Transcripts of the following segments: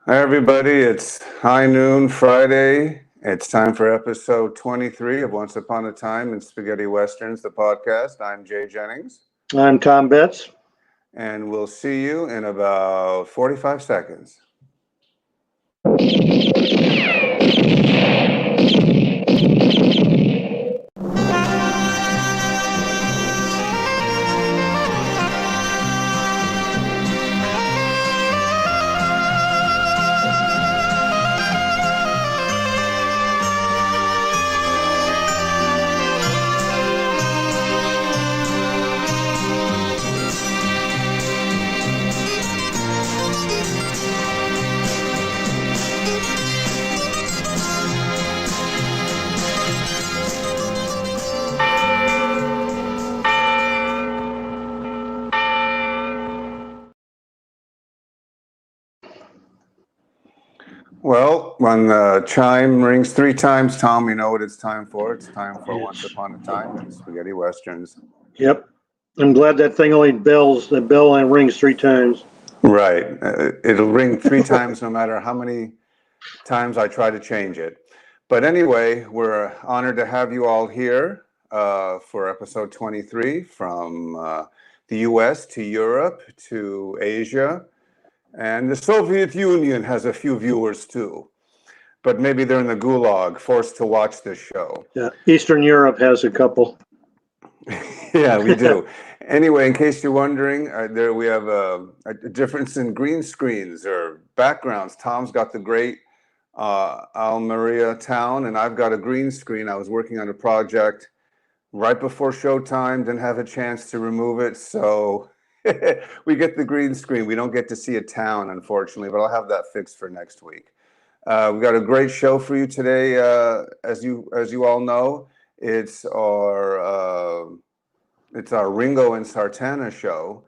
Hi, everybody. It's high noon Friday. It's time for episode 23 of Once Upon a Time in Spaghetti Westerns, the podcast. I'm Jay Jennings. I'm Tom Betts. And we'll see you in about 45 seconds. Well, when the chime rings 3 times, Tom, you know what it's time for. It's time for Once Upon a Time in Spaghetti Westerns. Yep. I'm glad that thing only bells, the bell and rings 3 times. Right. It'll ring 3 times no matter how many times I try to change it. But anyway, we're honored to have you all here for episode 23 from the U.S. to Europe to Asia. And the Soviet Union has a few viewers too. But maybe they're in the gulag, forced to watch this show. Yeah, Eastern Europe has a couple. Yeah, we do. Anyway, in case you're wondering, there we have a difference in green screens or backgrounds. Tom's got the great Almeria town, and I've got a green screen. I was working on a project right before showtime, didn't have a chance to remove it, so we get the green screen. We don't get to see a town, unfortunately, but I'll have that fixed for next week. We've got a great show for you today. As you all know, it's our Ringo and Sartana show,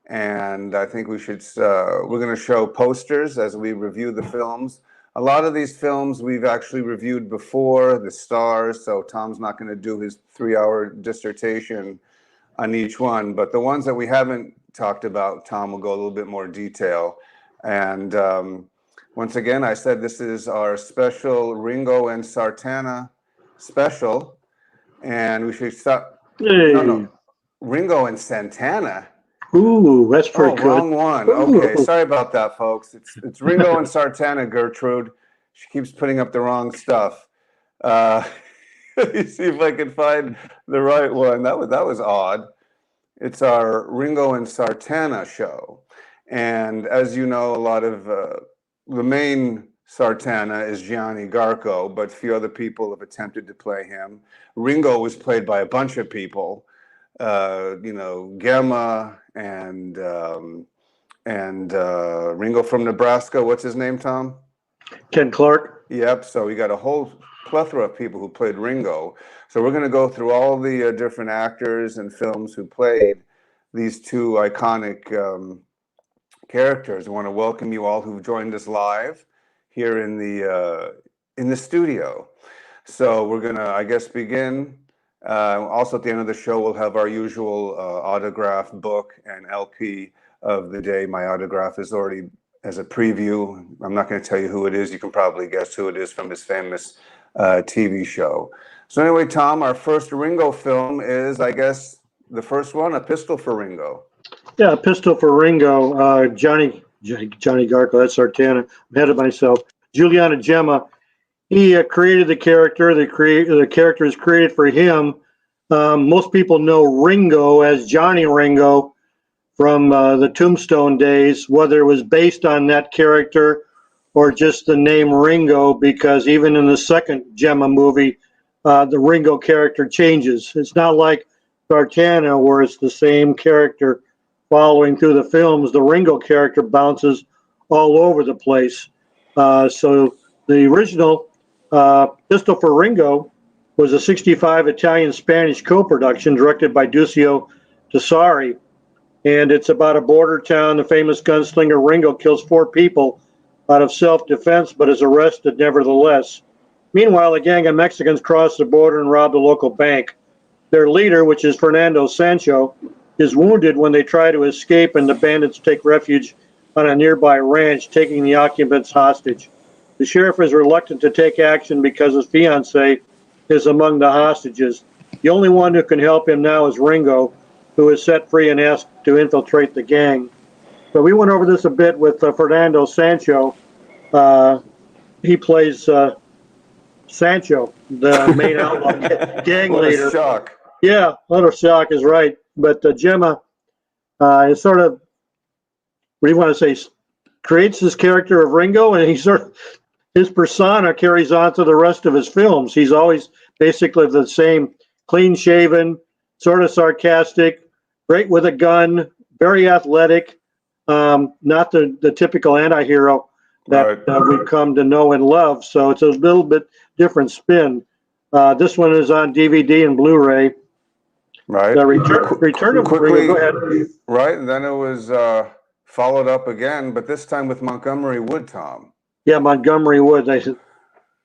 and I think we're going to show posters as we review the films. A lot of these films we've actually reviewed before, the stars, so Tom's not going to do his 3-hour dissertation on each one, but the ones that we haven't talked about, Tom will go a little bit more detail. And once again, I said this is our special Ringo and Sartana special, and we should stop. Hey. No, Ringo and Santana. Ooh, that's pretty good. Wrong one. Okay, sorry about that, folks. It's Ringo and Sartana, Gertrude. She keeps putting up the wrong stuff. Let me see if I can find the right one. That was odd. It's our Ringo and Sartana show. And as you know, a lot of the main Sartana is Gianni Garco, but a few other people have attempted to play him. Ringo was played by a bunch of people. Gemma and Ringo from Nebraska. What's his name, Tom? Ken Clark. Yep. So we got a whole plethora of people who played Ringo. So we're going to go through all the different actors and films who played these 2 iconic characters. I want to welcome you all who've joined us live here in the studio. So we're going to, I guess, begin. Also, at the end of the show, we'll have our usual autograph book and LP of the day. My autograph is already as a preview. I'm not going to tell you who it is. You can probably guess who it is from his famous TV show. So anyway, Tom, our first Ringo film is, I guess, the first one, A Pistol for Ringo. Yeah, A Pistol for Ringo. Johnny Garco, that's Sartana. I'm ahead of myself. Giuliano Gemma. He created the character. The character is created for him. Most people know Ringo as Johnny Ringo from the Tombstone days, whether it was based on that character or just the name Ringo, because even in the second Gemma movie, the Ringo character changes. It's not like Sartana, where it's the same character following through the films. The Ringo character bounces all over the place. So the original Pistol for Ringo was a 1965 Italian-Spanish co-production directed by Duccio Tessari. And it's about a border town. The famous gunslinger Ringo kills 4 people out of self-defense, but is arrested nevertheless. Meanwhile, a gang of Mexicans cross the border and rob the local bank. Their leader, which is Fernando Sancho, is wounded when they try to escape, and the bandits take refuge on a nearby ranch, taking the occupants hostage. The sheriff is reluctant to take action because his fiancée is among the hostages. The only one who can help him now is Ringo, who is set free and asked to infiltrate the gang. So we went over this a bit with Fernando Sancho. He plays Sancho, the main outlaw gang What leader. a shock. Yeah, utter shock is right. But Gemma is sort of, what do you want to say, creates this character of Ringo, and his persona carries on to the rest of his films. He's always basically the same, clean-shaven, sort of sarcastic, great with a gun, very athletic, not the typical anti-hero that we've come to know and love. So it's a little bit different spin. This one is on DVD and Blu-ray. Right. The return of quickly, Ringo. Go ahead. Right, and then it was followed up again, but this time with Montgomery Wood, Tom. Yeah, Montgomery Wood. They said,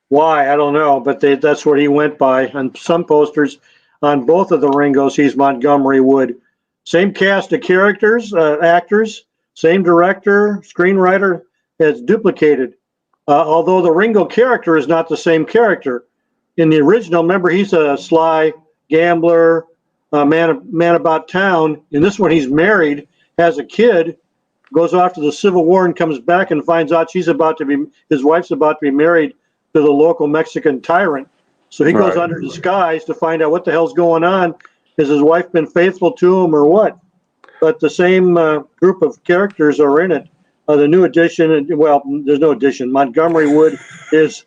why? I don't know, but that's what he went by. On some posters, on both of the Ringos, he's Montgomery Wood. Same cast of characters, actors, same director, screenwriter. It's duplicated. Although the Ringo character is not the same character. In the original, remember, he's a sly gambler, man about town. In this one, he's married, has a kid, goes off to the Civil War and comes back and finds out his wife's about to be married to the local Mexican tyrant. So he goes under disguise to find out what the hell's going on. Has his wife been faithful to him or what? But the same group of characters are in it. The new addition, well, there's no addition. Montgomery Wood is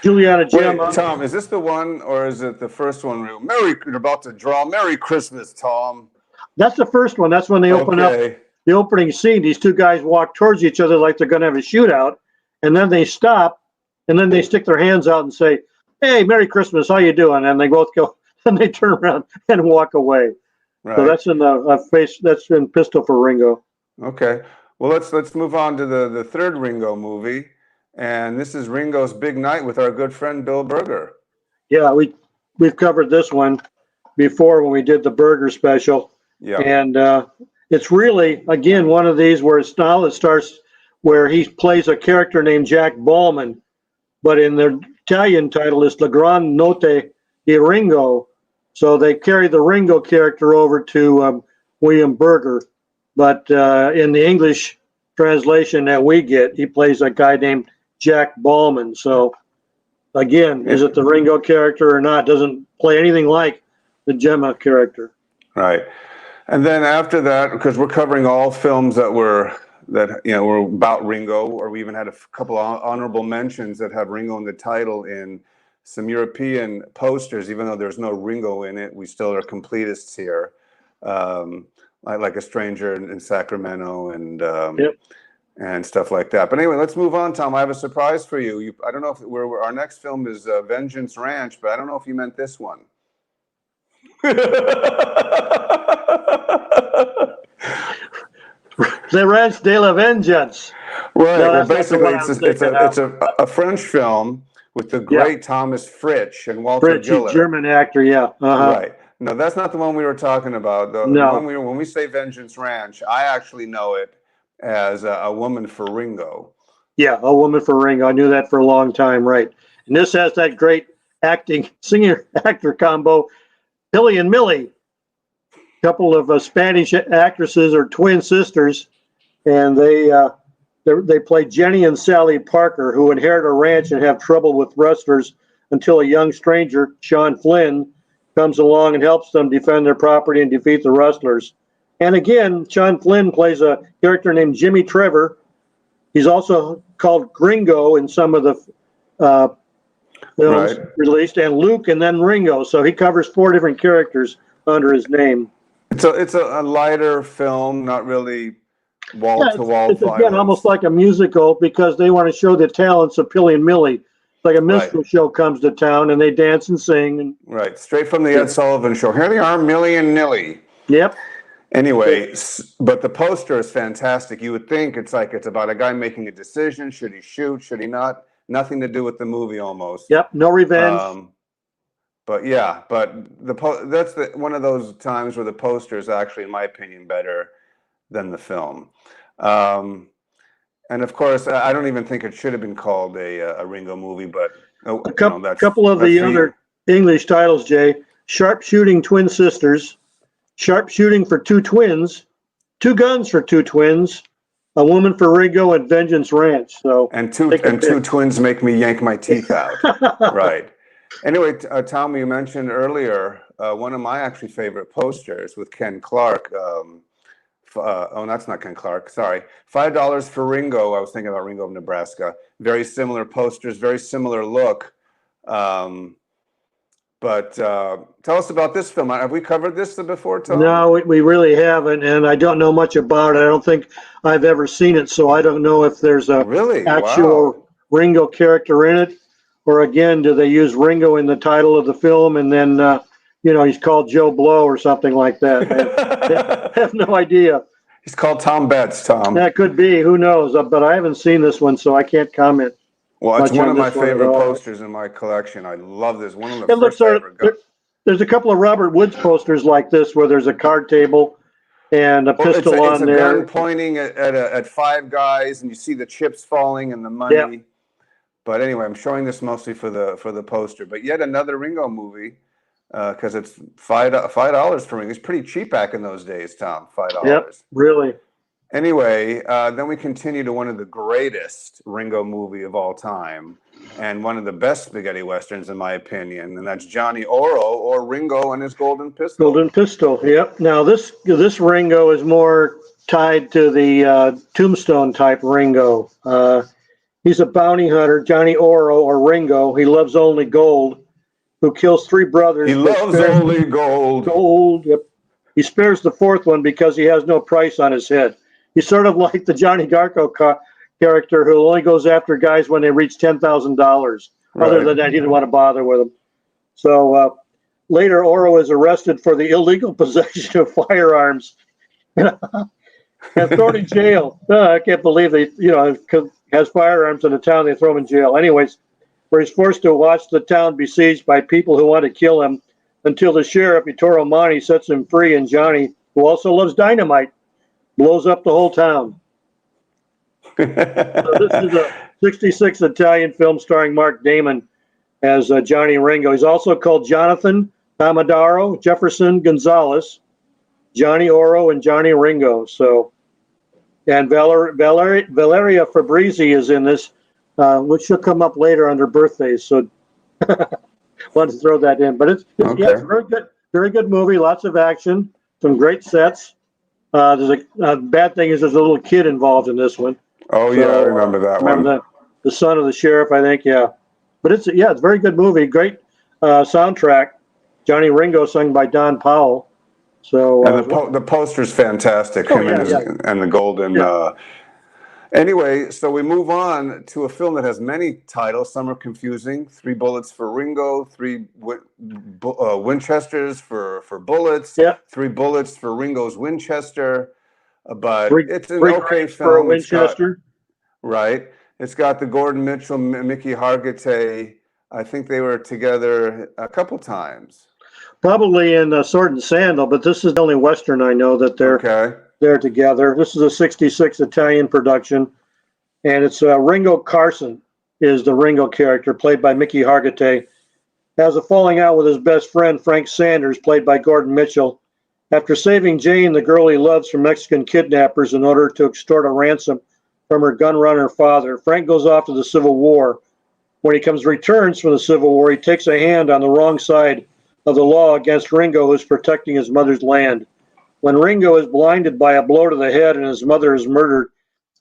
Juliana Gemma. Wait, Tom, is this the one, or is it the first one? You're about to draw. Merry Christmas, Tom. That's the first one. That's when they open up the opening scene. These two guys walk towards each other like they're going to have a shootout, and then they stop, and then they stick their hands out and say, "Hey, Merry Christmas, how you doing?" And they both go, and they turn around and walk away. Right. So that's in that's in Pistol for Ringo. Okay. Well, let's move on to the third Ringo movie, and this is Ringo's Big Night with our good friend Bill Berger. Yeah, we've covered this one before when we did the Berger special. Yeah. And it's really, again, one of these where it starts where he plays a character named Jack Ballman, but in the Italian title is La Gran Notte di Ringo. So they carry the Ringo character over to William Berger. But in the English translation that we get, he plays a guy named Jack Ballman. So again, is it the Ringo character or not? Doesn't play anything like the Gemma character. Right. And then after that, because we're covering all films that were about Ringo, or we even had a couple of honorable mentions that have Ringo in the title in some European posters, even though there's no Ringo in it, we still are completists here. Like A Stranger in Sacramento and stuff like that. But anyway, let's move on, Tom. I have a surprise for you. I don't know if our next film is Vengeance Ranch, but I don't know if you meant this one. The Ranch de la Vengeance. Right. No, well, basically, it's a French film with the great Thomas Fritsch and Walter Giller. German actor, yeah. Right. No, that's not the one we were talking about. The one when we say Vengeance Ranch, I actually know it as A Woman for Ringo. Yeah, A Woman for Ringo. I knew that for a long time, right. And this has that great singer-actor combo, Billy and Millie. A couple of Spanish actresses are twin sisters, and they play Jenny and Sally Parker, who inherit a ranch and have trouble with rustlers until a young stranger, Sean Flynn, comes along and helps them defend their property and defeat the rustlers. And again, Sean Flynn plays a character named Jimmy Trevor. He's also called Gringo in some of the films released, and Luke and then Ringo. So he covers 4 different characters under his name. It's a lighter film, not really wall-to-wall it's again almost like a musical because they want to show the talents of Billy and Millie. Like a minstrel show comes to town and they dance and sing. Right, straight from the Ed Sullivan Show. Here they are, Millie and Nilly. Yep. Anyway, but the poster is fantastic. You would think it's about a guy making a decision. Should he shoot? Should he not? Nothing to do with the movie almost. Yep, no revenge. But that's one of those times where the poster is actually, in my opinion, better than the film. And of course, I don't even think it should have been called a Ringo movie, but A couple of the other English titles, Jay: Sharpshooting Twin Sisters, Sharpshooting for Two Twins, Two Guns for Two Twins, A Woman for Ringo, and Vengeance Ranch. So and two twins make me yank my teeth out. Right. Anyway, Tom, you mentioned earlier one of my actually favorite posters with Ken Clark. Oh, that's not Ken Clark. Sorry. $5 for Ringo. I was thinking about Ringo of Nebraska. Very similar posters, very similar look. But tell us about this film. Have we covered this before, Tom? No, we really haven't, and I don't know much about it. I don't think I've ever seen it, so I don't know if there's a actual Ringo character in it, or again, do they use Ringo in the title of the film, and then he's called Joe Blow or something like that. I have no idea. He's called Tom Betts, Tom. That could be. Who knows? But I haven't seen this one, so I can't comment. Well, it's one of my favorite posters in my collection. I love this. One of the first I ever got. There's a couple of Robert Woods posters like this where there's a card table and a pistol on there. It's a gun pointing at five guys, and you see the chips falling and the money. Yeah. But anyway, I'm showing this mostly for the poster. But yet another Ringo movie, because it's $5 for Ringo. It's pretty cheap back in those days, Tom. $5. Yep, really. Anyway, then we continue to one of the greatest Ringo movie of all time, and one of the best spaghetti westerns, in my opinion, and that's Johnny Oro, or Ringo and his Golden Pistol. Golden Pistol, yep. Now this Ringo is more tied to the Tombstone type Ringo. He's a bounty hunter, Johnny Oro, or Ringo. He loves only gold, who kills three brothers. He loves only gold. Gold, yep. He spares the fourth one because he has no price on his head. He's sort of like the Johnny Garco character who only goes after guys when they reach $10,000. Right. Other than that, he didn't want to bother with them. So later, Oro is arrested for the illegal possession of firearms and thrown in jail. I can't believe they, has firearms in a town. They throw him in jail. Anyways, where he's forced to watch the town besieged by people who want to kill him until the sheriff, Ettore Monti, sets him free, and Johnny, who also loves dynamite, blows up the whole town. So this is a 66 Italian film starring Mark Damon as Johnny Ringo. He's also called Jonathan, Commodoro, Jefferson, Gonzalez, Johnny Oro, and Johnny Ringo. So, and Valeria Fabrizi is in this, which will come up later under birthdays. So, wanted to throw that in. But it's a very good movie. Lots of action, some great sets. There's a bad thing is there's a little kid involved in this one. Oh, yeah, I remember that one. Remember the son of the sheriff, I think, yeah. But it's a very good movie. Great soundtrack. Johnny Ringo sung by Don Powell. So and the poster's fantastic. And the golden. Yeah. Anyway, so we move on to a film that has many titles. Some are confusing. 3 bullets for Ringo, 3 Winchesters for bullets, 3 bullets for Ringo's Winchester. But it's an okay film. For a Winchester. Right. It's got the Gordon Mitchell, Mickey Hargit. I think they were together a couple times. Probably in Sword and Sandal, but this is the only Western I know that they're together. This is a 66 Italian production, and it's Ringo Carson is the Ringo character, played by Mickey Hargit. Has a falling out with his best friend, Frank Sanders, played by Gordon Mitchell. After saving Jane, the girl he loves, from Mexican kidnappers in order to extort a ransom from her gun runner father, Frank goes off to the Civil War. When he returns from the Civil War, he takes a hand on the wrong side of the law against Ringo, who is protecting his mother's land. When Ringo is blinded by a blow to the head and his mother is murdered,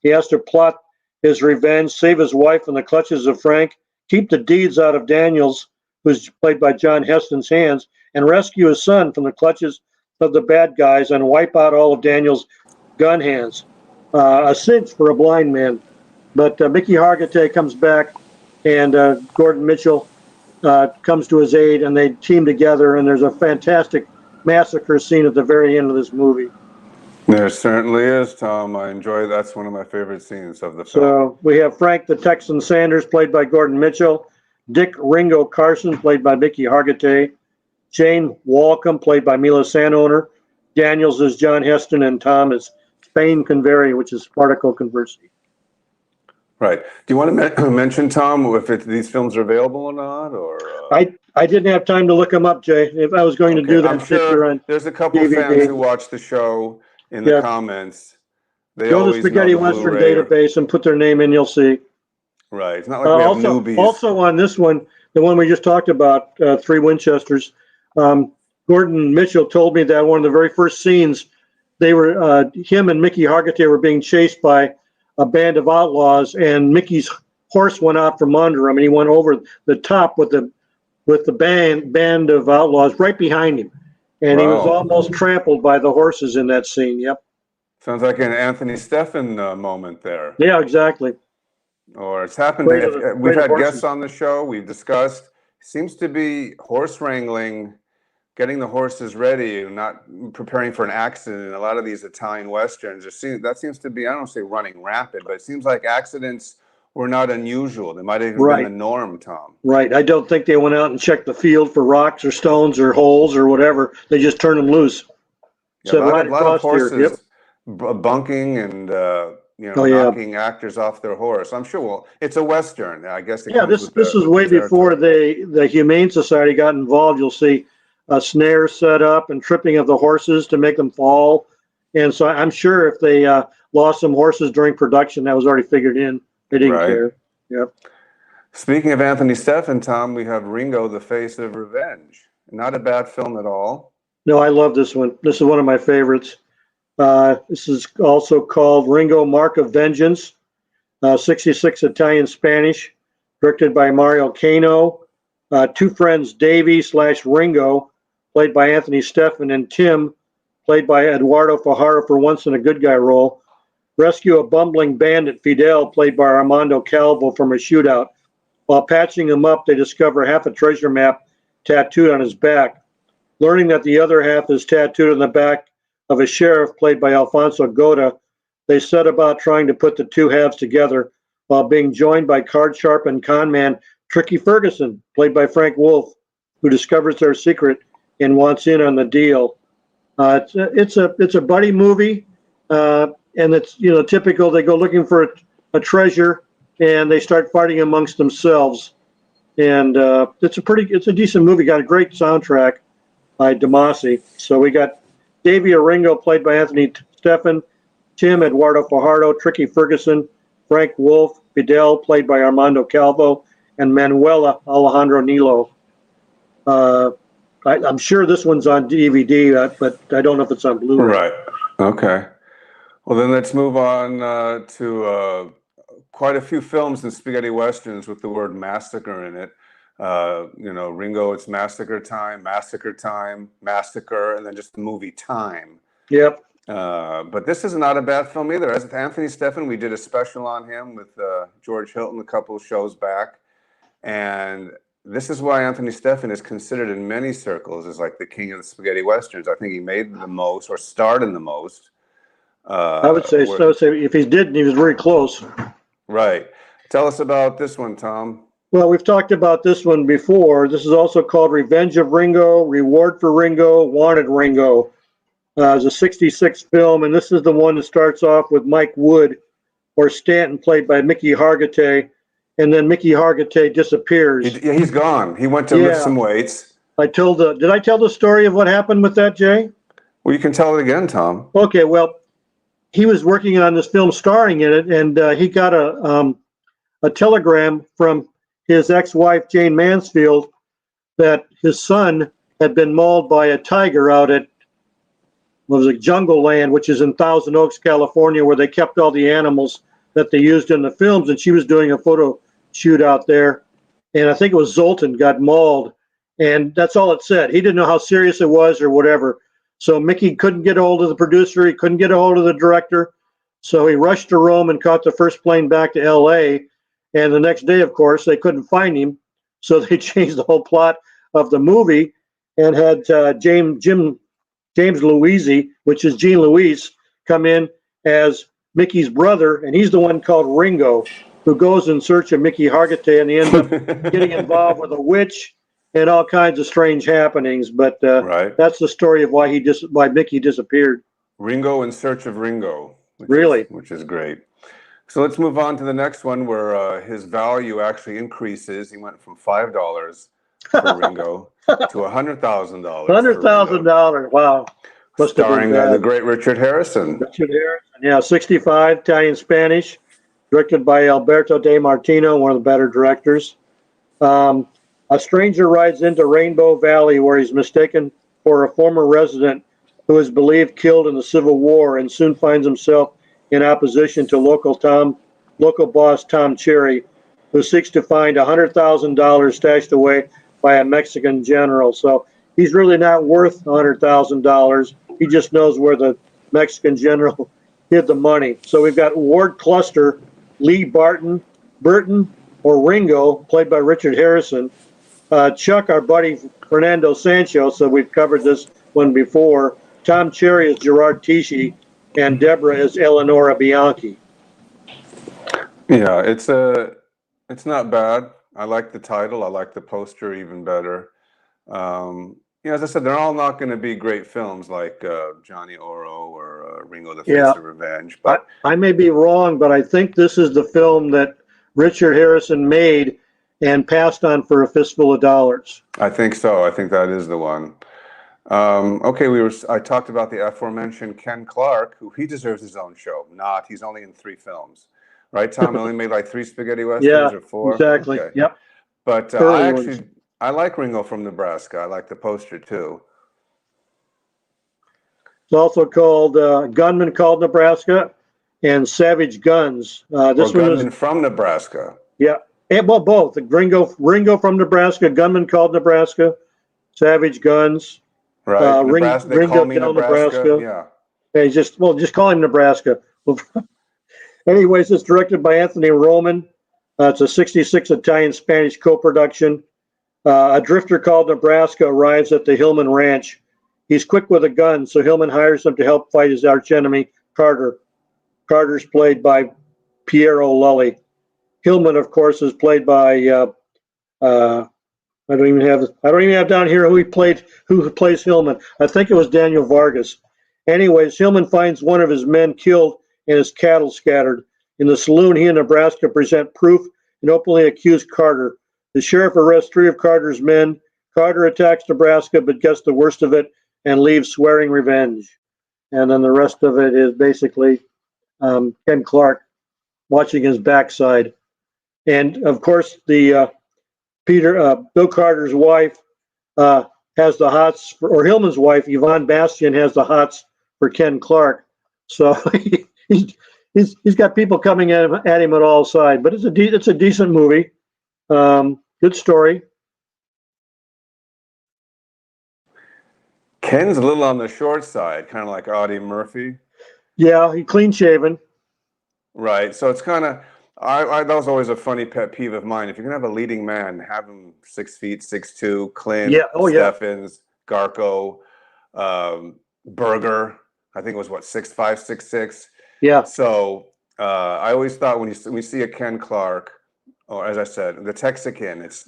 he has to plot his revenge, save his wife from the clutches of Frank, keep the deeds out of Daniels, who's played by John Heston's hands, and rescue his son from the clutches of the bad guys and wipe out all of Daniel's gun hands. A cinch for a blind man. But Mickey Hargit comes back, and Gordon Mitchell comes to his aid, and they team together, and there's a fantastic massacre scene at the very end of this movie. There certainly is, Tom. I enjoy that's one of my favorite scenes of the film. So we have Frank the Texan Sanders, played by Gordon Mitchell, Dick Ringo Carson, played by Mickey Hargit, Jane Walcom, played by Mila Sanoner, Daniels is John Heston, and Tom is Spain conversary, which is particle conversely. Right. Do you want to mention, Tom, if these films are available or not? Or I didn't have time to look them up, Jay. If I was going to do that, I'm sure there's a couple DVD. fans who watch the show in the comments. They go to the always Spaghetti know the Western Blu-ray database and put their name in. You'll see. Right. It's not like we have newbies. Also on this one, the one we just talked about, 3 Winchesters, Gordon Mitchell told me that one of the very first scenes, they were him and Mickey Hargit were being chased by a band of outlaws, and Mickey's horse went out from under him, and he went over the top with the band of outlaws right behind him, and he was almost trampled by the horses in that scene. Yep. Sounds like an Anthony Steffen moment there. Yeah, exactly. Or it's happened. We've had guests on the show. We've discussed. Seems to be horse wrangling, getting the horses ready, and not preparing for an accident. In a lot of these Italian westerns, that seems to be, I don't say running rapid, but it seems like accidents were not unusual. They might have even been the norm, Tom. Right. I don't think they went out and checked the field for rocks or stones or holes or whatever. They just turned them loose. Yeah, so a lot of horses bunking and knocking actors off their horse. I'm sure. Well, it's a western, I guess. This is way before the Humane Society got involved. You'll see a snare set up and tripping of the horses to make them fall. And so I'm sure if they lost some horses during production, that was already figured in. They didn't care. Yep. Speaking of Anthony Steffen, Tom, we have Ringo, the Face of Revenge. Not a bad film at all. No, I love this one. This is one of my favorites. This is also called Ringo, Mark of Vengeance, 66 Italian-Spanish, directed by Mario Cano. 2 friends, Davey/Ringo, played by Anthony Steffen, and Tim, played by Eduardo Fajardo for once in a good guy role, rescue a bumbling bandit, Fidel, played by Armando Calvo, from a shootout. While patching him up, they discover half a treasure map tattooed on his back. Learning that the other half is tattooed on the back of a sheriff, played by Alfonso Gota, they set about trying to put the 2 halves together while being joined by card sharp and con man Tricky Ferguson, played by Frank Wolf, who discovers their secret and wants in on the deal. It's a buddy movie, and it's typical. They go looking for a treasure, and they start fighting amongst themselves. And it's a decent movie. Got a great soundtrack by Damasi. So we got Davey Ringo, played by Anthony Steffen, Tim, Eduardo Fajardo, Tricky Ferguson, Frank Wolf, Fidel, played by Armando Calvo, and Manuela Alejandro Nilo. I'm sure this one's on DVD, but I don't know if it's on Blu-ray. Right. Okay. Well, then let's move on to quite a few films in spaghetti westerns with the word massacre in it. Ringo, it's Massacre Time, Massacre, and then just the movie Time. Yep. But this is not a bad film either. As Anthony Steffen, we did a special on him with George Hilton a couple of shows back. And this is why Anthony Steffen is considered in many circles as like the king of the spaghetti westerns. I think he made the most, or starred in the most. I would say so. If he didn't, he was very close. Right. Tell us about this one, Tom. Well, we've talked about this one before. This is also called Revenge of Ringo, Reward for Ringo, Wanted Ringo. It's a 66 film, and this is the one that starts off with Mike Wood, or Stanton, played by Mickey Hargit, and then Mickey Hargit disappears. He's gone. He went to lift some weights. Did I tell the story of what happened with that, Jay? Well, you can tell it again, Tom. Okay, well, he was working on this film starring in it, and he got a telegram from his ex-wife, Jane Mansfield, that his son had been mauled by a tiger out at Jungle Land, which is in Thousand Oaks, California, where they kept all the animals that they used in the films. And she was doing a photo shoot out there. And I think it was Zoltan got mauled. And that's all it said. He didn't know how serious it was or whatever. So Mickey couldn't get a hold of the producer. He couldn't get a hold of the director. So he rushed to Rome and caught the first plane back to L.A., and the next day, of course, they couldn't find him, so they changed the whole plot of the movie and had James Louisi, which is Gene Louise, come in as Mickey's brother, and he's the one called Ringo, who goes in search of Mickey Hargit, and he ends up getting involved with a witch and all kinds of strange happenings. But that's the story of why Mickey disappeared. Ringo in Search of Ringo. Really? Which is great. So let's move on to the next one where his value actually increases. He went from $5 for Ringo to $100,000 $100,000. Wow. Must have been starring the great Richard Harrison. Richard Harrison, yeah, 65, Italian Spanish, directed by Alberto De Martino, one of the better directors. A stranger rides into Rainbow Valley where he's mistaken for a former resident who is believed killed in the Civil War, and soon finds himself in opposition to local boss Tom Cherry, who seeks to find $100,000 stashed away by a Mexican general. So he's really not worth $100,000. He just knows where the Mexican general hid the money. So we've got Ward Cluster, Lee Burton, or Ringo, played by Richard Harrison. Chuck, our buddy Fernando Sancho, so we've covered this one before. Tom Cherry is Gerard Tichy, and Deborah is Eleonora Bianchi. Yeah, it's not bad. I like the title. I like the poster even better. As I said, they're all not going to be great films like Johnny Oro or Ringo the Face of Revenge. But I may be wrong, but I think this is the film that Richard Harrison made and passed on for a fistful of dollars. I think so. I think that is the one. Okay, I talked about the aforementioned Ken Clark, who he deserves his own show. He's only in 3 films. Right, Tom? He only made like 3 spaghetti westerns or 4? Exactly. Okay. Yep. But I like Ringo from Nebraska. I like the poster too. It's also called Gunman Called Nebraska and Savage Guns. This one Gunman from Nebraska. Yeah. Well, both. Ringo from Nebraska, Gunman Called Nebraska, Savage Guns. Right. Nebraska, they Ringo call me Nebraska. Yeah. Hey, just call him Nebraska. Anyways, it's directed by Anthony Roman. It's a 66 Italian-Spanish co-production. A drifter called Nebraska arrives at the Hillman Ranch. He's quick with a gun, so Hillman hires him to help fight his archenemy, Carter. Carter's played by Piero Lully. Hillman, of course, is played by I don't even have down here who plays Hillman. I think it was Daniel Vargas. Anyways, Hillman finds one of his men killed and his cattle scattered. In the saloon, he and Nebraska present proof and openly accuse Carter. The sheriff arrests 3 of Carter's men. Carter attacks Nebraska but gets the worst of it and leaves swearing revenge. And then the rest of it is basically Ken Clark watching his backside. And of course, the Bill Carter's wife has the hots, or Hillman's wife, Yvonne Bastian, has the hots for Ken Clark. So he's got people coming at him at all sides. But it's a decent movie. Good story. Ken's a little on the short side, kind of like Audie Murphy. Yeah, he clean shaven. Right. So it's kind of, that was always a funny pet peeve of mine. If you're going to have a leading man, have him 6 feet, 6'2", Clint, Steffens, Garco, Berger. I think it was 6'5", 6'6". Yeah. So I always thought when we see a Ken Clark, or as I said, the Texican, it's,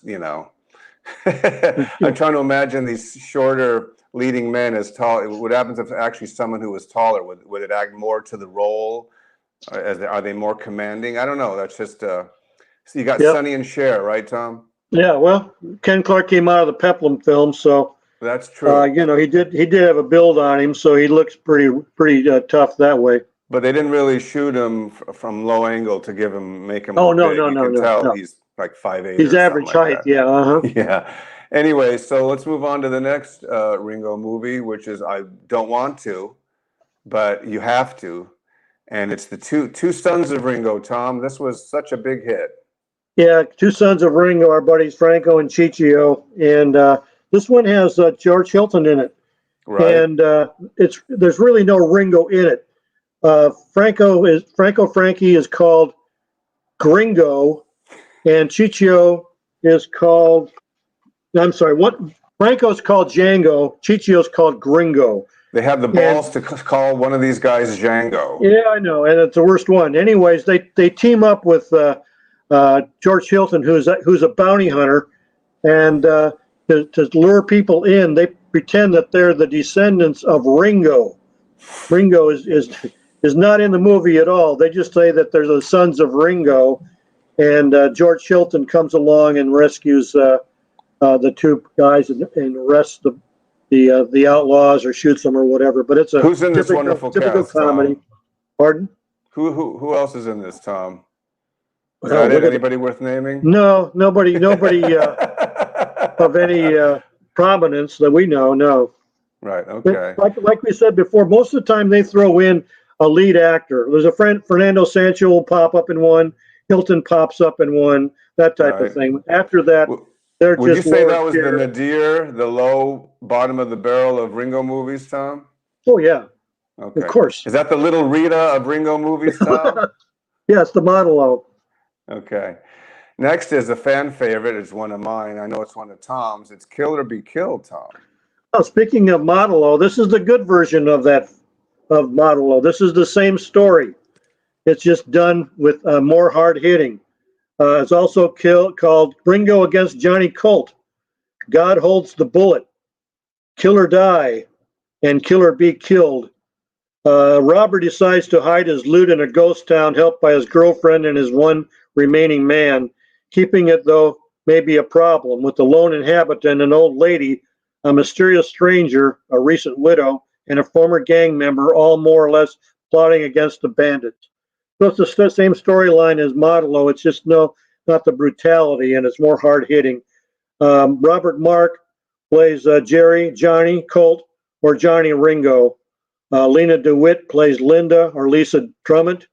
I'm trying to imagine these shorter leading men as tall. What happens if actually someone who was taller? Would it act more to the role? Are they more commanding? I don't know. That's just so you got Sonny and Cher, right, Tom? Yeah. Well, Ken Clark came out of the Peplum film, so that's true. He did have a build on him, so he looks pretty tough that way. But they didn't really shoot him from low angle to make him. Oh no, big. no, you no, can no, tell no. He's like 5'8". He's average height. Yeah. Uh-huh. Yeah. Anyway, so let's move on to the next Ringo movie, which is I don't want to, but you have to. And it's the two Sons of Ringo, Tom. This was such a big hit. Yeah, Two Sons of Ringo, our buddies Franco and Ciccio. And this one has George Hilton in it. Right. And there's really no Ringo in it. Franco Frankie is called Gringo, and Ciccio is called, Franco's called Django, Ciccio's called Gringo. They have the balls to call one of these guys Django. Yeah, I know, and it's the worst one. Anyways, they team up with George Hilton, who's a bounty hunter, and to lure people in, they pretend that they're the descendants of Ringo. Ringo is is not in the movie at all. They just say that they're the sons of Ringo, and George Hilton comes along and rescues the two guys and arrests the outlaws or shoots them or whatever. But it's a Who's in this wonderful typical cast, comedy. Tom? Pardon? Who else is in this, Tom? Is Well, that it? Anybody worth naming? No, nobody of any prominence that we know. No. Right. Okay. Like we said before, most of the time they throw in a lead actor. There's a friend, Fernando Sancho will pop up in one. Hilton pops up in one. That type of thing. After that, they're would just. You say that was the nadir, the low bottom of the barrel of Ringo movies, Tom? Oh yeah. Okay. Of course. Is that the little Rita of Ringo movies, Tom? Yes, the Modelo. Okay. Next is a fan favorite. It's one of mine. I know it's one of Tom's. It's Kill or Be Killed, Tom. Oh, speaking of Modelo, this is the good version of Modelo. This is the same story. It's just done with more hard hitting. It's also called Ringo Against Johnny Colt. God Holds the Bullet. Kill or Die, and Kill or Be Killed. Robert decides to hide his loot in a ghost town, helped by his girlfriend and his one remaining man. Keeping it, though, may be a problem, with the lone inhabitant, an old lady, a mysterious stranger, a recent widow, and a former gang member, all more or less plotting against the bandits. So it's the same storyline as Modelo. It's just not the brutality, and it's more hard-hitting. Robert Mark plays Johnny Colt, or Johnny Ringo. Lena DeWitt plays Linda, or Lisa Drummond.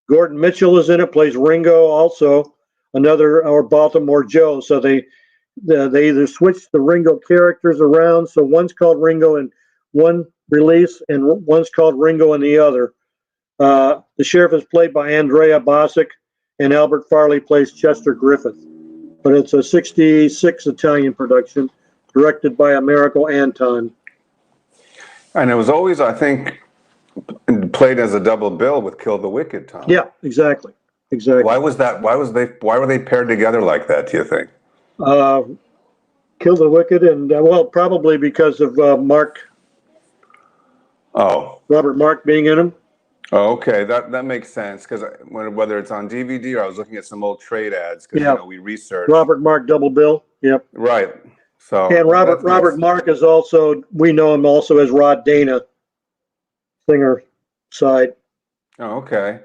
Gordon Mitchell is in it, plays Ringo, also another, or Baltimore Joe. So they either switch the Ringo characters around. So one's called Ringo in one release, and one's called Ringo in the other. The sheriff is played by Andrea Bosick, and Albert Farley plays Chester Griffith. But it's a '66 Italian production, directed by Americo Anton. And it was always, I think, played as a double bill with Kill the Wicked, Tom. Yeah, exactly. Why was that? Why were they paired together like that, do you think? Kill the Wicked, and well, probably because of Mark. Oh. Robert Mark being in them. Oh, okay, that makes sense, because whether it's on DVD or I was looking at some old trade ads, because we researched. Robert Mark double bill. Yep. Right. So. And Robert Mark is also, we know him also as Rod Dana, singer side. Oh, okay.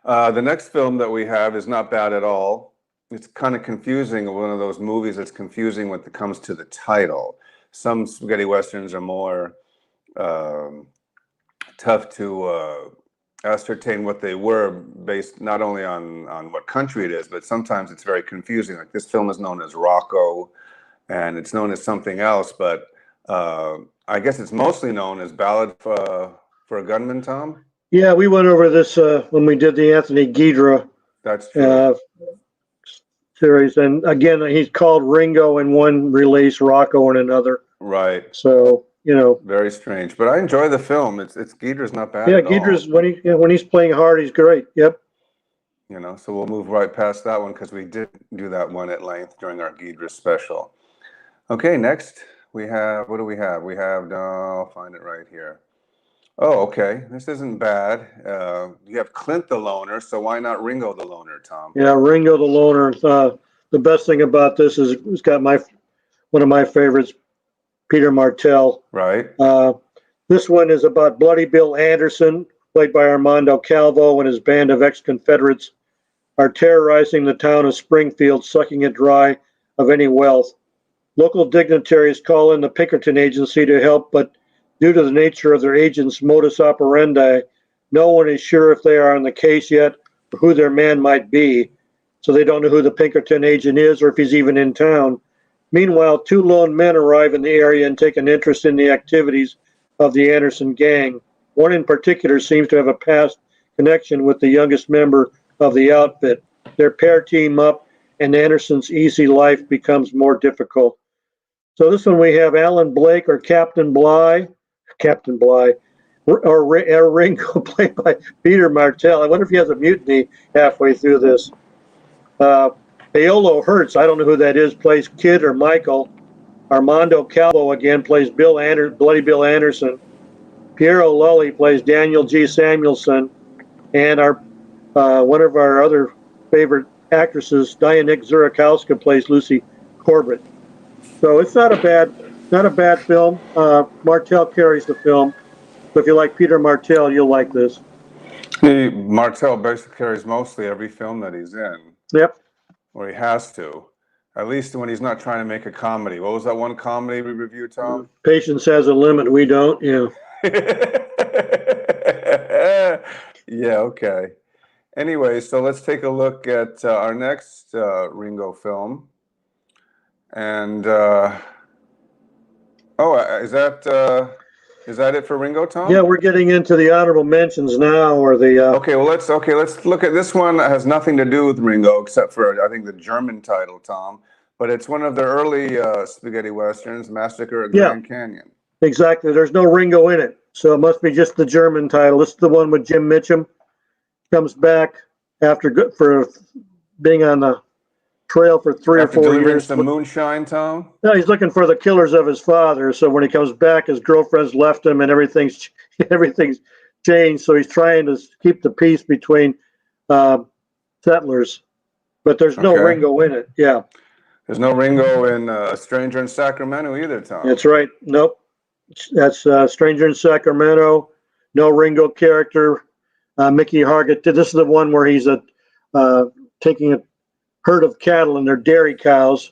The next film that we have is not bad at all. It's kind of confusing. One of those movies that's confusing when it comes to the title. Some spaghetti westerns are more tough to ascertain what they were based not only on what country it is, but sometimes it's very confusing. Like this film is known as Rocco, and it's known as something else, but I guess it's mostly known as Ballad for a Gunman, Tom? Yeah, we went over this when we did the Anthony Guidra series, and again, he's called Ringo in one release, Rocco in another. Right. So, very strange, but I enjoy the film. It's Guidra's not bad. Yeah, Guidra's when he's playing hard, he's great. Yep. So we'll move right past that one because we did do that one at length during our Guidra special. Okay, next we have, what do we have? We have, I'll find it right here. Oh, okay, this isn't bad. You have Clint the Loner, so why not Ringo the Loner, Tom? Yeah, Ringo the Loner. The best thing about this is it's got one of my favorites, Peter Martell. Right. This one is about Bloody Bill Anderson, played by Armando Calvo, and his band of ex-Confederates are terrorizing the town of Springfield, sucking it dry of any wealth. Local dignitaries call in the Pinkerton Agency to help, but due to the nature of their agents' modus operandi, no one is sure if they are on the case yet or who their man might be. So they don't know who the Pinkerton agent is or if he's even in town. Meanwhile, two lone men arrive in the area and take an interest in the activities of the Anderson gang. One in particular seems to have a past connection with the youngest member of the outfit. Their pair team up, and Anderson's easy life becomes more difficult. So this one we have Alan Blake, or Captain Bligh, or Ringo, played by Peter Martell. I wonder if he has a mutiny halfway through this. Paolo Hertz, I don't know who that is, plays Kid or Michael. Armando Calvo again plays Bloody Bill Anderson. Piero Lully plays Daniel G. Samuelson, and our one of our other favorite actresses, Diane Zurakowska, plays Lucy Corbett. So it's not a bad film. Martell carries the film. So if you like Peter Martell, you'll like this. Martell basically carries mostly every film that he's in. Yep. Or he has to. At least when he's not trying to make a comedy. What was that one comedy we reviewed, Tom? Patience has a limit. We don't. Yeah. Yeah, okay. Anyway, so let's take a look at our next Ringo film. And, is that it for Ringo, Tom? Yeah, we're getting into the honorable mentions now, or the. Okay, let's look at this one. That has nothing to do with Ringo, except for I think the German title, Tom. But it's one of the early spaghetti westerns, Massacre at Grand Canyon. Exactly. There's no Ringo in it, so it must be just the German title. This is the one with Jim Mitchum. Comes back for being on the trail for 3 or 4 years. Some moonshine, Tom? No, he's looking for the killers of his father. So when he comes back, his girlfriend's left him, and everything's changed. So he's trying to keep the peace between settlers. But there's no Ringo in it. Yeah. There's no Ringo in A Stranger in Sacramento either, Tom. That's right. Nope. That's Stranger in Sacramento. No Ringo character. Mickey Hargit. This is the one where he's taking a herd of cattle, and they're dairy cows,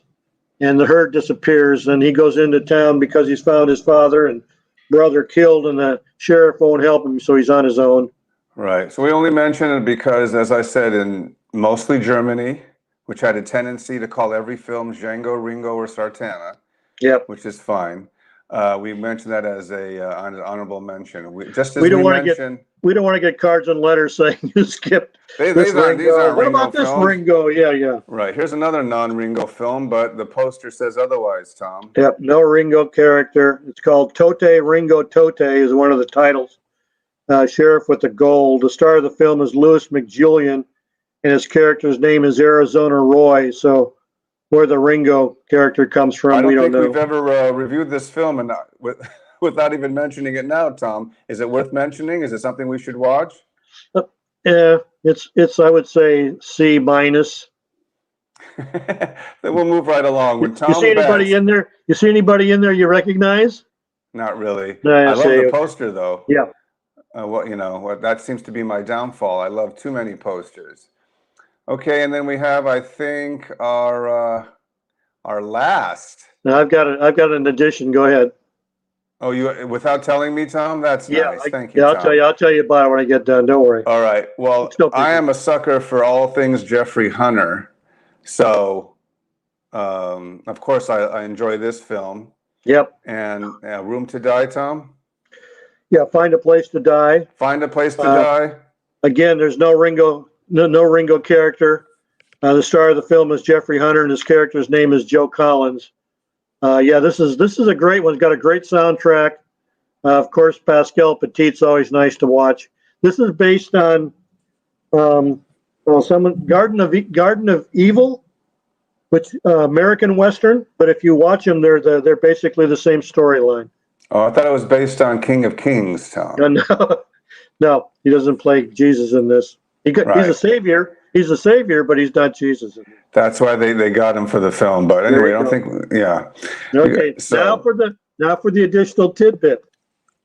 and the herd disappears, and he goes into town because he's found his father and brother killed, and the sheriff won't help him, so he's on his own. Right. So we only mention it because, as I said, in mostly Germany, which had a tendency to call every film Django, Ringo, or Sartana. Yep. Which is fine. We mentioned that as an honorable mention. We don't want to get cards and letters saying you skipped. These aren't what about this films? Ringo? Yeah. Right. Here's another non-Ringo film, but the poster says otherwise, Tom. Yep. No Ringo character. It's called Tote Ringo Tote is one of the titles. Sheriff with the Gold. The star of the film is Louis McJulian, and his character's name is Arizona Roy. So where the Ringo character comes from, we don't know. I don't think we've ever reviewed this film and without even mentioning it now, Tom. Is it worth mentioning? Is it something we should watch? Yeah, it's I would say C-. Then we'll move right along. When Tom you see anybody in there? You see anybody in there you recognize? Not really. No, I love the poster though. Yeah. That seems to be my downfall. I love too many posters. Okay, and then we have, I think, our last. Now I've got an addition. Go ahead. Oh, you without telling me, Tom? That's nice. Thank you. Yeah, Tom. I'll tell you about it when I get done. Don't worry. All right. Well, I am a sucker for all things Jeffrey Hunter, so of course I enjoy this film. Yep. And Room to Die, Tom. Yeah, Find a Place to Die. Find a Place to Die. Again, there's no Ringo. No Ringo character. The star of the film is Jeffrey Hunter, and his character's name is Joe Collins. This is a great one. It's got a great soundtrack. Of course, Pascal Petit's always nice to watch. This is based on Garden of Evil, which American Western. But if you watch them, they're basically the same storyline. Oh, I thought it was based on King of Kings, Tom. No, he doesn't play Jesus in this. He's a savior. He's a savior, but he's not Jesus. That's why they got him for the film. But anyway, I don't think. Yeah. Okay. So, now for the additional tidbit.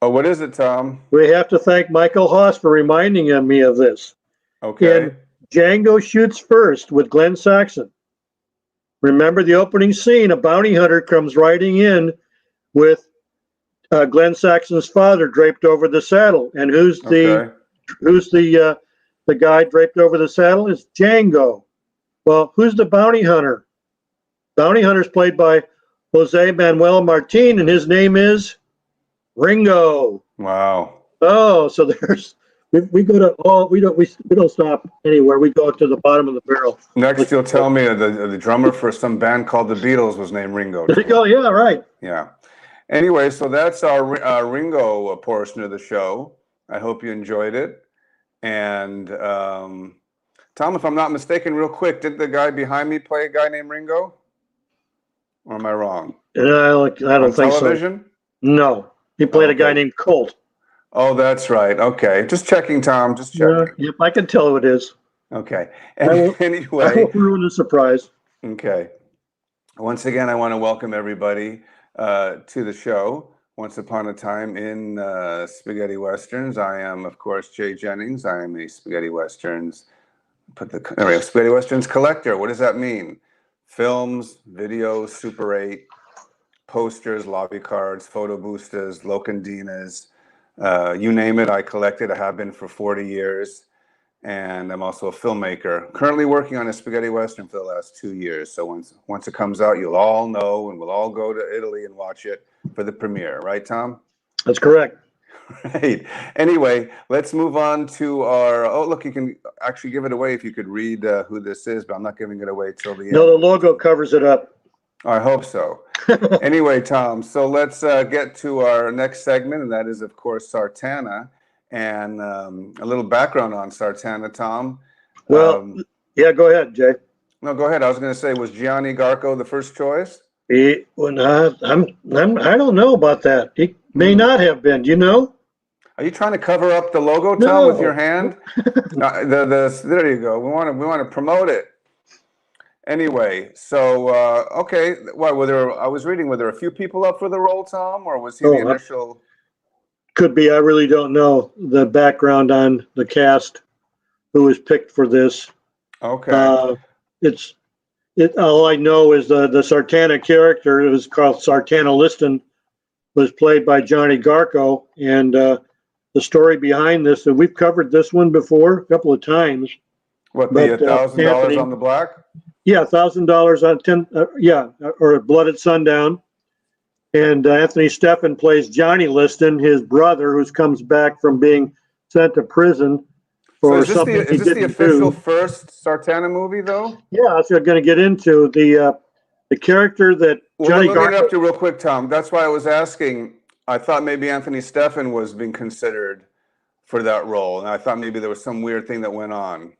Oh, what is it, Tom? We have to thank Michael Haas for reminding me of this. Okay. In Django Shoots First with Glenn Saxon. Remember the opening scene? A bounty hunter comes riding in with Glenn Saxon's father draped over the saddle, and who's the guy draped over the saddle? Is Django. Well, who's the bounty hunter? Bounty hunter's played by Jose Manuel Martin, and his name is Ringo. Wow. Oh, so we go to we don't stop anywhere. We go to the bottom of the barrel. Next, you'll tell me the drummer for some band called the Beatles was named Ringo. There you go. Yeah, right. Yeah. Anyway, so that's our Ringo portion of the show. I hope you enjoyed it. And Tom, if I'm not mistaken, real quick, did the guy behind me play a guy named Ringo? Or am I wrong? I don't think television? so. No, he played a guy named Colt. Oh, that's right. Okay. Just checking, Tom. Just checking. Yep, I can tell who it is. Okay. I will, I Anyway, will ruin the surprise. okay. Once again, I want to welcome everybody to the show. Once upon a time in Spaghetti Westerns. I am, of course, Jay Jennings. I am a Spaghetti Westerns. Spaghetti Westerns collector. What does that mean? Films, videos, Super 8, posters, lobby cards, photo boostas, locandinas, you name it, I collect it. I have been for 40 years. And I'm also a filmmaker, currently working on a spaghetti western for the last 2 years. So once it comes out, you'll all know, and we'll all go to Italy and watch it for the premiere. Right, Tom? That's correct. Right. Anyway, let's move on to our. Oh, look, you can actually give it away if you could read who this is, but I'm not giving it away till the end. No, the logo covers it up. I hope so. Anyway, Tom, so let's get to our next segment, and that is, of course, Sartana. And a little background on Sartana, Tom. Well, yeah, go ahead, Jay. No, go ahead. I was going to say, was Gianni Garco the first choice? I don't know about that. He may not have been. Do you know? Are you trying to cover up the logo, Tom, No. with your hand? There you go. We want to promote it. Anyway, so okay. What were there? I was reading. Were there a few people up for the role, Tom, or was he the initial? Could be. I really don't know the background on the cast who was picked for this. Okay. All I know is the Sartana character. It was called Sartana Liston. Was played by Johnny Garco, and the story behind this. And we've covered this one before a couple of times. What, the $1,000 on the black? Yeah, $1,000 on 10. Or Blood at Sundown. And Anthony Steffen plays Johnny Liston, his brother, who comes back from being sent to prison for something he didn't do. Is this the official first Sartana movie, though? Yeah, that's what I'm going to get into. The character that Johnny Garco... Let me interrupt you real quick, Tom. That's why I was asking. I thought maybe Anthony Steffen was being considered for that role, and I thought maybe there was some weird thing that went on.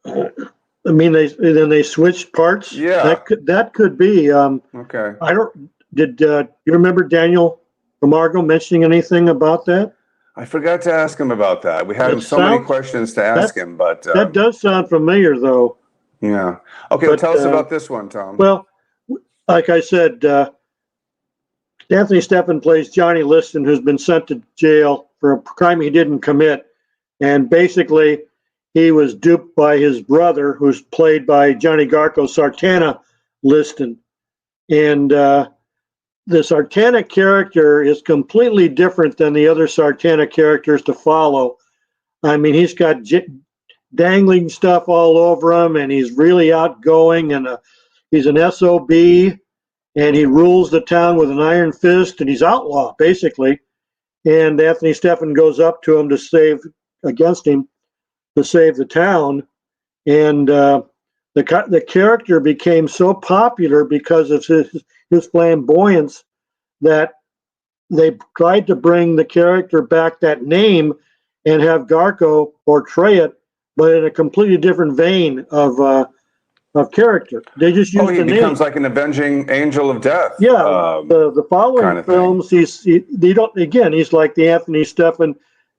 I mean, they switched parts. Yeah, that could be. Okay. I don't. Did you remember Daniel Camargo mentioning anything about that? I forgot to ask him about that. We had so many questions to ask him, but that does sound familiar, though. Yeah. Okay. Well, tell us about this one, Tom. Well, like I said, Anthony Steffen plays Johnny Liston, who's been sent to jail for a crime he didn't commit, and basically he was duped by his brother, who's played by Johnny Garco, Sartana Liston, and the Sartana character is completely different than the other Sartana characters to follow. I mean, he's got dangling stuff all over him, and he's really outgoing, and he's an SOB, and he rules the town with an iron fist, and he's outlaw, basically. And Anthony Steffen goes up to him to save the town. And the character became so popular because of his flamboyance that they tried to bring the character back that name and have Garco portray it, but in a completely different vein of character. They just used the name. He becomes like an avenging angel of death. Yeah, the following kind of films, he's like the Anthony Steffen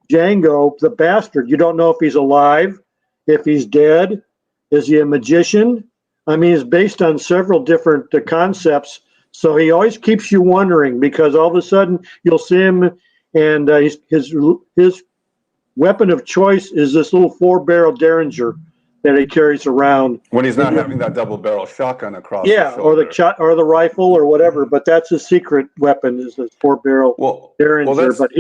Django, the bastard. You don't know if he's alive, if he's dead. Is he a magician? I mean, it's based on several different concepts. So he always keeps you wondering, because all of a sudden you'll see him, and his weapon of choice is this little 4-barrel Derringer that he carries around when he's not having that double-barrel shotgun across. The shoulder. or the rifle or whatever. But that's his secret weapon, is this 4-barrel Derringer. But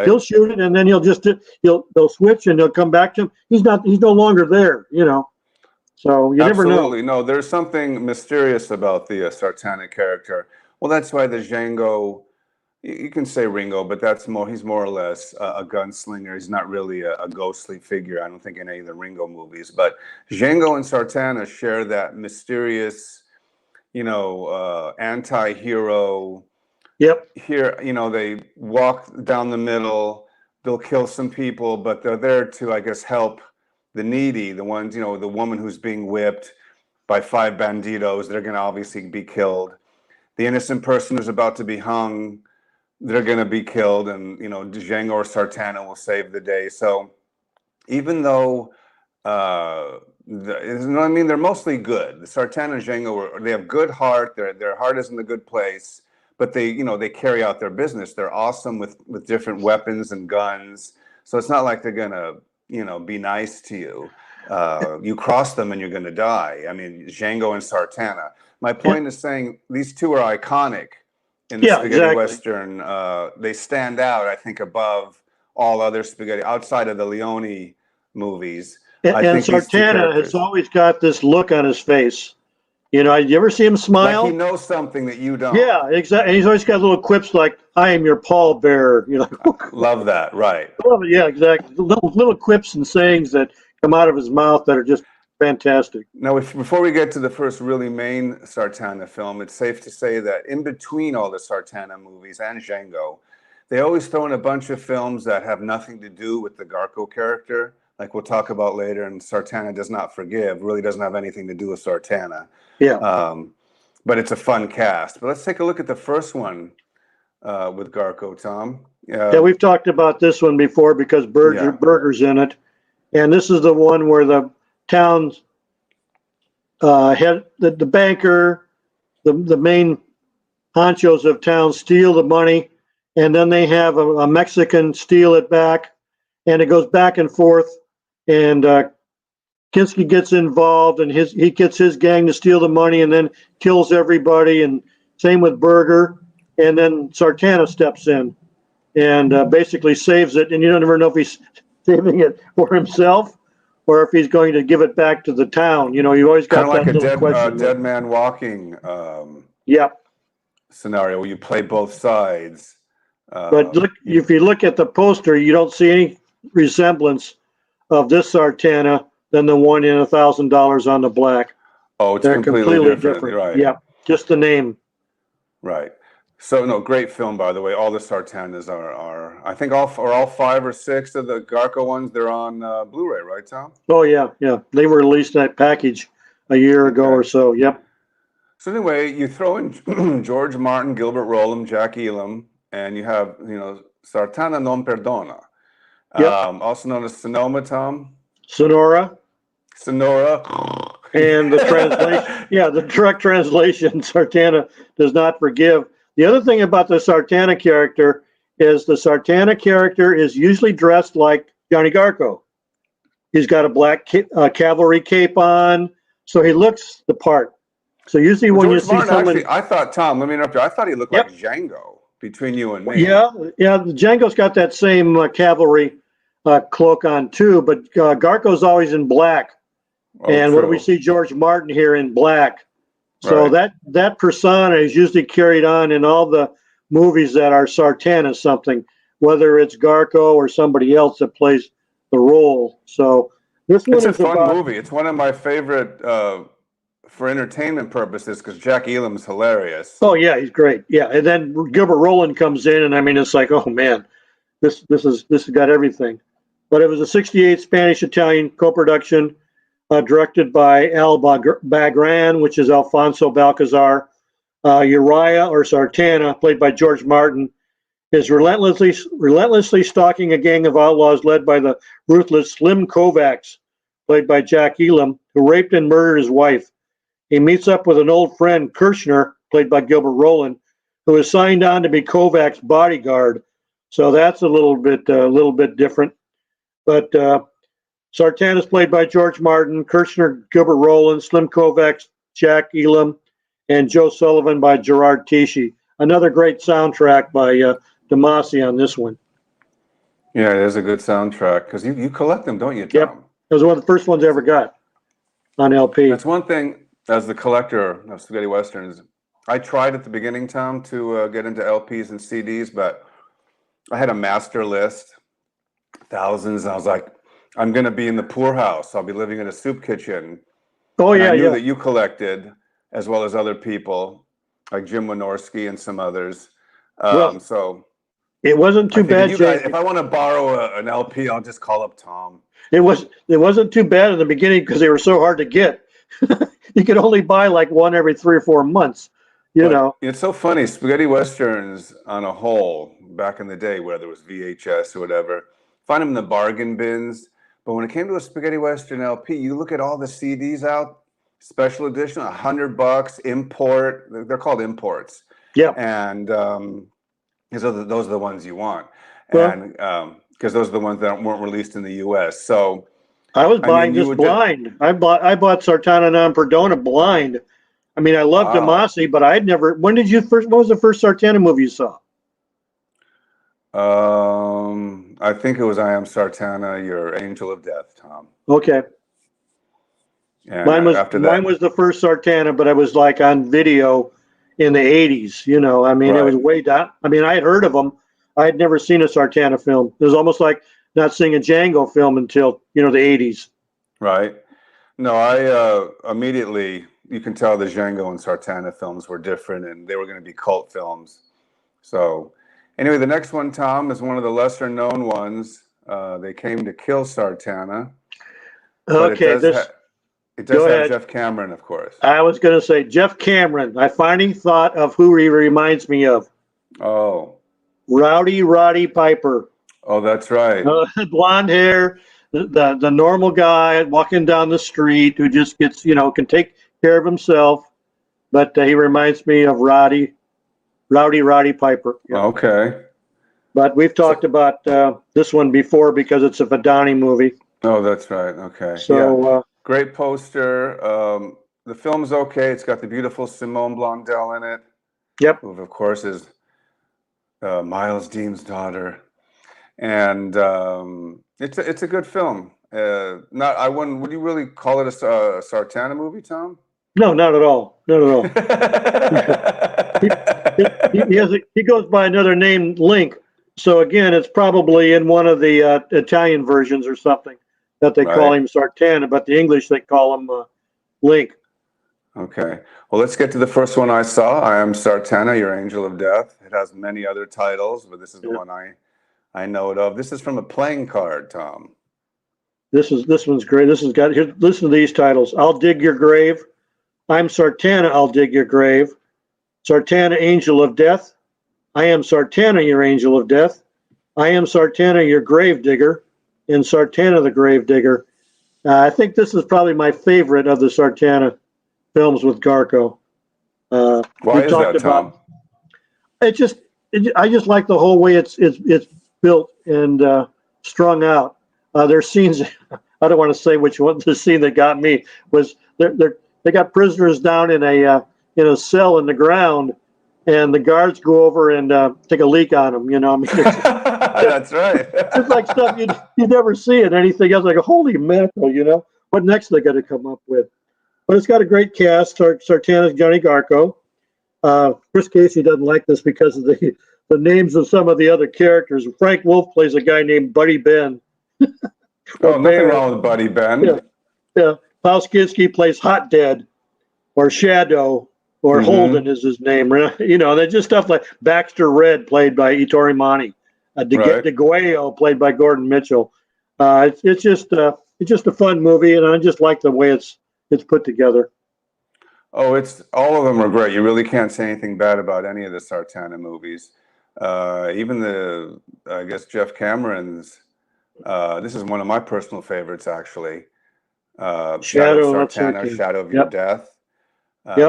he'll shoot it, and then they'll switch, and they'll come back to him. He's no longer there, So you never know. Absolutely. No, there's something mysterious about the Sartana character. Well, that's why the Django, you can say Ringo, but he's more or less a gunslinger. He's not really a ghostly figure, I don't think, in any of the Ringo movies. But Django and Sartana share that mysterious, anti-hero. Yep. Here, they walk down the middle, they'll kill some people, but they're there to, I guess, help the needy, the ones, the woman who's being whipped by 5 banditos, they're going to obviously be killed. The innocent person who's about to be hung, they're going to be killed, and Django or Sartana will save the day. So even though I mean, they're mostly good. The Sartana and Django, they have good heart. Their heart is in the good place, but they carry out their business. They're awesome with different weapons and guns. So it's not like they're gonna be nice to you. You cross them and you're gonna die. I mean, Django and Sartana. My point is saying these two are iconic in the spaghetti western. They stand out, I think, above all other spaghetti outside of the Leone movies. And Sartana has always got this look on his face. You ever see him smile? Like he knows something that you don't. Yeah, exactly. And he's always got little quips like, "I am your pallbearer." Love that. Right. Love it. Yeah, exactly. Little quips and sayings that come out of his mouth that are just fantastic. Now, before we get to the first really main Sartana film, it's safe to say that in between all the Sartana movies and Django, they always throw in a bunch of films that have nothing to do with the Garco character. Like we'll talk about later, and Sartana Does Not Forgive really doesn't have anything to do with Sartana. Yeah. But it's a fun cast. But let's take a look at the first one with Garco Tom. Yeah, we've talked about this one before because Berger's in it. And this is the one where the town's head, the banker, the main honchos of town steal the money, and then they have a Mexican steal it back, and it goes back and forth. And Kinski gets involved, and he gets his gang to steal the money, and then kills everybody. And same with Berger. And then Sartana steps in and basically saves it. And you don't ever know if he's saving it for himself or if he's going to give it back to the town. You always got kind of that like little question. Dead Man Walking scenario where you play both sides. But look, if you look at the poster, you don't see any resemblance of this Sartana than the one in $1,000 on the black. Oh, it's completely different. Right. Yeah, just the name. Right. So no, great film, by the way. All the Sartanas are I think all 5 or 6 of the Garco ones, they're on Blu-ray, right, Tom? Oh yeah. They were released in that package a year ago or so. Yep. So anyway, you throw in George Martin, Gilbert Roland, Jack Elam, and you have Sartana Non Perdona, also known as Sonoma, Tom. Sonora. And the translation, the direct translation, Sartana Does Not Forgive. The other thing about the Sartana character is the Sartana character is usually dressed like Johnny Garco. He's got a black cavalry cape on, so he looks the part. So usually when you see someone... Actually, I thought, Tom, let me interrupt you. I thought he looked like Django, between you and me. Yeah, Django's got that same cavalry cloak on too, but Garco's always in black. And what do we see George Martin here in black? So that persona is usually carried on in all the movies that are Sartana something, whether it's Garco or somebody else that plays the role. So this one is a fun movie. It's one of my favorite for entertainment purposes because Jack Elam's hilarious. Oh yeah, he's great. Yeah, and then Gilbert Roland comes in, and I mean it's like, oh man, this has got everything. But it was a '68 Spanish-Italian co-production. Directed by Al Bagran, which is Alfonso Balcazar. Uriah, or Sartana, played by George Martin, is relentlessly stalking a gang of outlaws led by the ruthless Slim Kovacs, played by Jack Elam, who raped and murdered his wife. He meets up with an old friend, Kirchner, played by Gilbert Roland, who is signed on to be Kovac's bodyguard. So that's a little bit different. But Sartana is played by George Martin, Kirchner, Gilbert Roland, Slim Kovacs, Jack Elam, and Joe Sullivan by Gerard Tichy. Another great soundtrack by Damasi on this one. Yeah, it is a good soundtrack because you collect them, don't you, Tom? Yep. It was one of the first ones I ever got on LP. That's one thing as the collector of spaghetti westerns. I tried at the beginning, Tom, to get into LPs and CDs, but I had a master list, thousands, and I was like, I'm going to be in the poorhouse. I'll be living in a soup kitchen. Oh, and I knew that you collected, as well as other people, like Jim Wynorski and some others. So it wasn't too bad. If I want to borrow an LP, I'll just call up Tom. It wasn't too bad in the beginning because they were so hard to get. You could only buy like one every 3 or 4 months. You But know, it's so funny, spaghetti westerns on a whole, back in the day, whether it was VHS or whatever, find them in the bargain bins. But when it came to a spaghetti western LP, you look at all the CDs out, special edition, $100, import. They're called imports, yeah. and because those are the ones you want, Well, and because those are the ones that weren't released in the U.S. So, I was I mean, buying you this would blind. I bought Sartana non Perdona blind. I mean, I loved wow. Demasi, but I'd never. When did you first? What was the first Sartana movie you saw? I think it was I Am Sartana, Your Angel of Death, Tom. Okay, And mine was after that, mine was the first Sartana, but I was like on video in the '80s. You know, I mean, it was right, way down. I mean, I had heard of them. I had never seen a Sartana film. It was almost like not seeing a Django film until the '80s. right. No, I immediately, you can tell the Django and Sartana films were different and they were going to be cult films. So, anyway, the next one, Tom, is one of the lesser known ones. They came to kill Sartana, but Okay, this. it does Go have ahead. Jeff Cameron, of course. I was going to say Jeff Cameron. I finally thought of who he reminds me of. Oh, Rowdy Roddy Piper. oh, that's right. Blonde hair, the normal guy walking down the street who just gets, can take care of himself. But he reminds me of Rowdy Roddy Piper. Yeah. Okay. But we've So, talked about this one before because it's a Vidani movie. oh, that's right. Okay. Yeah. So, Great poster. The film's okay. It's got the beautiful Simone Blondell in it, yep. who, of course, is Miles Dean's daughter. And it's a good film. Not I wouldn't. Would you really call it a Sartana movie, Tom? No, not at all. Not at all. He goes by another name, Link. So again, it's probably in one of the Italian versions or something that they call Right. him Sartana, but the English they call him Link. Okay. Well, let's get to the first one I saw. I Am Sartana, Your Angel of Death. It has many other titles, but this is the Yeah. one I know it of. This is from a playing card, Tom. This one's great. This has got here. Listen to these titles: I'll dig your grave. I'm Sartana. I'll dig your grave. Sartana, Angel of Death. I am Sartana, your Angel of Death. I am Sartana, your Gravedigger. And Sartana the Gravedigger. I think this is probably my favorite of the Sartana films with Garco. Why We is talked that, about Tom? I just like the whole way it's built and strung out. There's scenes. I don't want to say which one. The scene that got me was they got prisoners down in a cell in the ground, and the guards go over and take a leak on them. I mean, That's right. it's like stuff you'd never see in anything else. Like, holy mackerel, what next they got to come up with? But it's got a great cast. Sartana's Johnny Garco. Chris Casey doesn't like this because of the names of some of the other characters. Frank Wolf plays a guy named Buddy Ben. Oh, nothing Bear. wrong with Buddy Ben. Yeah, yeah. Klaus Kinski plays Hot Dead, or Shadow, or Holden is his name. They're just stuff like Baxter Red, played by Ettore Monti, Right. DeGuayo, played by Gordon Mitchell. It's just a fun movie, and I just like the way it's put together. Oh, it's all of them are great. You really can't say anything bad about any of the Sartana movies. Even I guess Jeff Cameron's. This is one of my personal favorites, actually. Shadow of Sartana, Shadow of Your Death.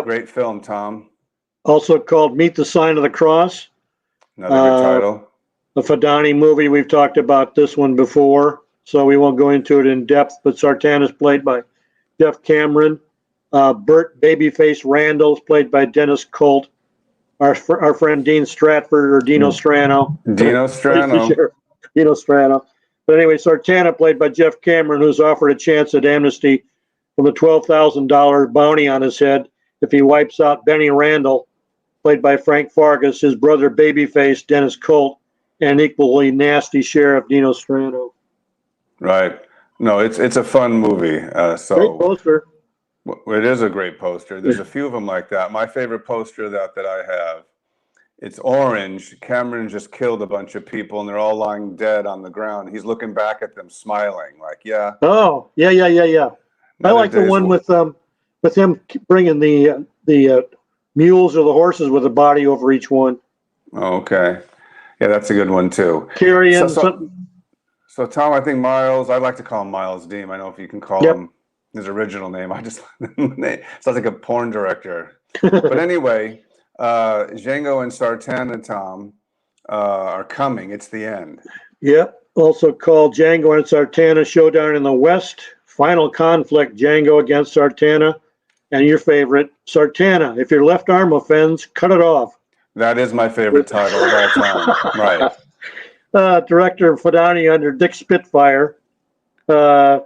Great film, Tom. Also called Meet the Sign of the Cross. Another good title. The Vidani movie. We've talked about this one before, so we won't go into it in depth. But Sartana's played by Jeff Cameron. Burt Babyface Randall's played by Dennis Colt. Our friend Dean Stratford, or Dino Strano. Dino Strano. Dino Strano. But anyway, Sartana, played by Jeff Cameron, who's offered a chance at amnesty from a $12,000 bounty on his head if he wipes out Benny Randall, played by Frank Fargus, his brother Babyface Dennis Colt, and equally nasty Sheriff Dino Strano. Right. No, it's a fun movie. Great poster. It is a great poster. There's a few of them like that. My favorite poster that I have, it's orange. Cameron just killed a bunch of people, and they're all lying dead on the ground. He's looking back at them, smiling, like, yeah. Oh, yeah. I like the one with him bringing the mules or the horses with a body over each one. Oh, okay. Yeah, that's a good one too. Carrying So Tom, I think Miles, I'd like to call him Miles Deem. I know if you can call him his original name. I just sounds like a porn director. But anyway, Django and Sartana, Tom, are coming. It's the end. Yep. Also called Django and Sartana Showdown in the West. Final conflict, Django against Sartana. And your favorite, Sartana. If your left arm offends, cut it off. That is my favorite title of all time. Right. Director Fadani under Dick Spitfire. A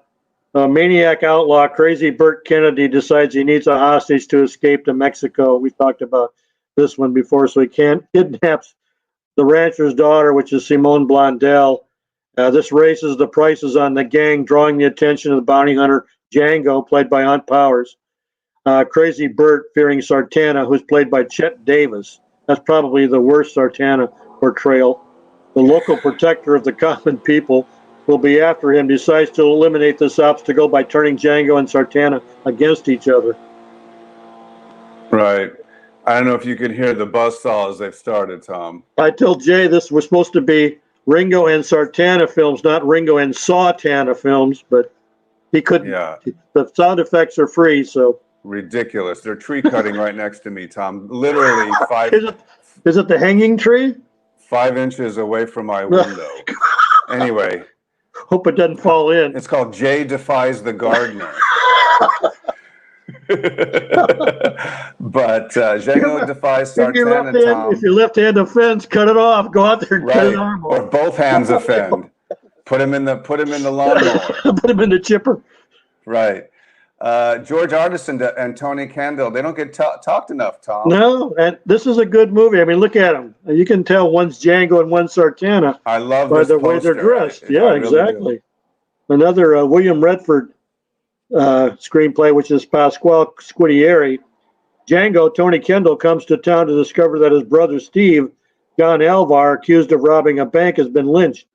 maniac outlaw, crazy Burt Kennedy, decides he needs a hostage to escape to Mexico. We talked about this one before, so he kidnaps the rancher's daughter, which is Simone Blondell. This raises the prices on the gang, drawing the attention of the bounty hunter Django, played by Aunt Powers. Crazy Burt, fearing Sartana, who's played by Chet Davis. That's probably the worst Sartana portrayal. The local protector of the common people will be after him, decides to eliminate this obstacle by turning Django and Sartana against each other. Right. I don't know if you can hear the buzzsaw as they've started, Tom. I told Jay this was supposed to be Ringo and Sartana films, not Ringo and Sawtana films, but he couldn't. Yeah. The sound effects are free, so. Ridiculous. They're tree cutting right next to me, Tom. Literally Is it the hanging tree? 5 inches away from my window. Anyway. Hope it doesn't fall in. It's called Jay Defies the Gardener. But Django defies Sartana, Tom. If your left hand offends, cut it off. Go out there and cut it off. Or both hands offend. Put him in the lawnmower. Put him in the chipper. Right. George Arneson and Tony Kendall, they don't get talked enough, Tom. No, and this is a good movie. I mean, look at them. You can tell one's Django and one's Sartana. I love by this the poster. way they're dressed. Yeah, really exactly. Do. Another William Redford screenplay, which is Pasquale Scudieri. Django, Tony Kendall, comes to town to discover that his brother Steve, John Alvar, accused of robbing a bank, has been lynched.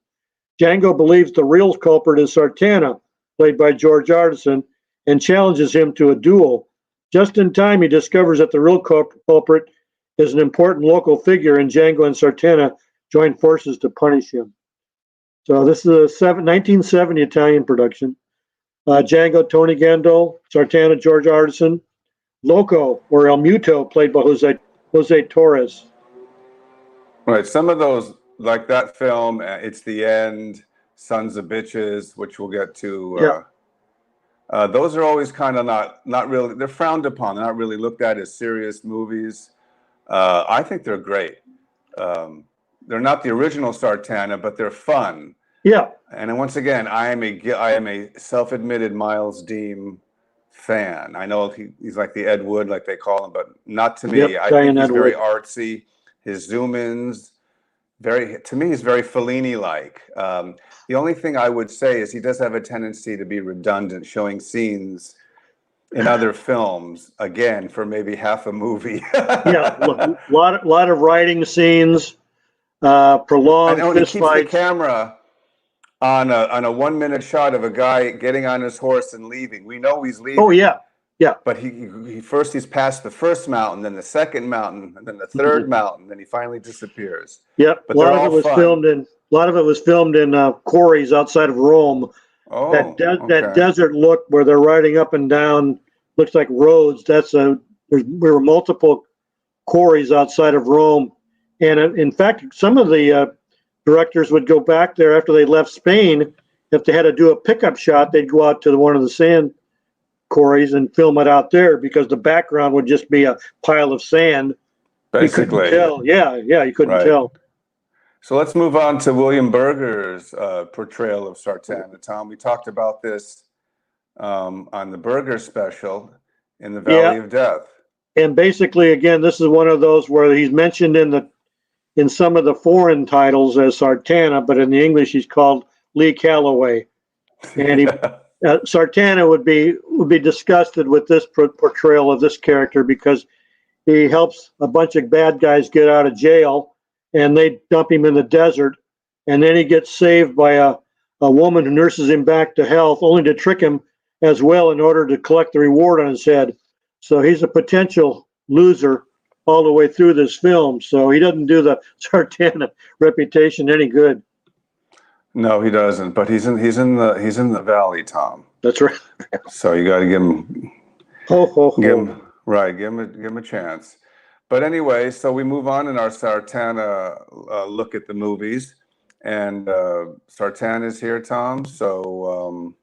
Django believes the real culprit is Sartana, played by George Arneson, and challenges him to a duel. Just in time, he discovers that the real culprit is an important local figure, and Django and Sartana join forces to punish him. So this is a 1970 Italian production. Django, Tony Kendall, Sartana, George Arneson. Loco, or El Muto, played by Jose Torres. Right. Some of those, like that film, It's the End, Sons of Bitches, which we'll get to. Those are always kind of not really, they're frowned upon. They're not really looked at as serious movies. I think they're great. They're not the original Sartana, but they're fun. Yeah. And then once again, I am a self-admitted Miles Deem fan. I know he's like the Ed Wood, like they call him, but not to me. Yep, I think he's Ed very Wood. artsy. His zoom-ins, to me, he's very Fellini-like. The only thing I would say is he does have a tendency to be redundant, showing scenes in other films, again, for maybe half a movie. Yeah, a lot of writing scenes, prolonged and he fist keeps fights. the camera on a 1 minute shot of a guy getting on his horse and leaving. We know he's leaving. Oh, yeah. Yeah. But he's past the first mountain, then the second mountain, and then the third mountain, then he finally disappears. Yep. But a lot of it was filmed in quarries outside of Rome. Oh, that desert look where they're riding up and down, looks like roads. There were multiple quarries outside of Rome, and in fact, some of the directors would go back there after they left Spain. If they had to do a pickup shot, they'd go out to one of the sand quarries and film it out there because the background would just be a pile of sand. Basically. You couldn't tell. Yeah, you couldn't tell. So let's move on to William Berger's portrayal of Sartana. Tom, we talked about this on the Berger special in the Valley of Death. And basically, again, this is one of those where he's mentioned in some of the foreign titles as Sartana, but in the English he's called Lee Calloway. And Sartana would be disgusted with this portrayal of this character because he helps a bunch of bad guys get out of jail, and they dump him in the desert, and then he gets saved by a woman who nurses him back to health, only to trick him as well in order to collect the reward on his head. So he's a potential loser all the way through this film. So he doesn't do the Sartana reputation any good. No, he doesn't. But he's in the valley, Tom. That's right. So you got to give him give him a chance. But anyway, so we move on in our Sartana look at the movies, and Sartana is here, Tom. So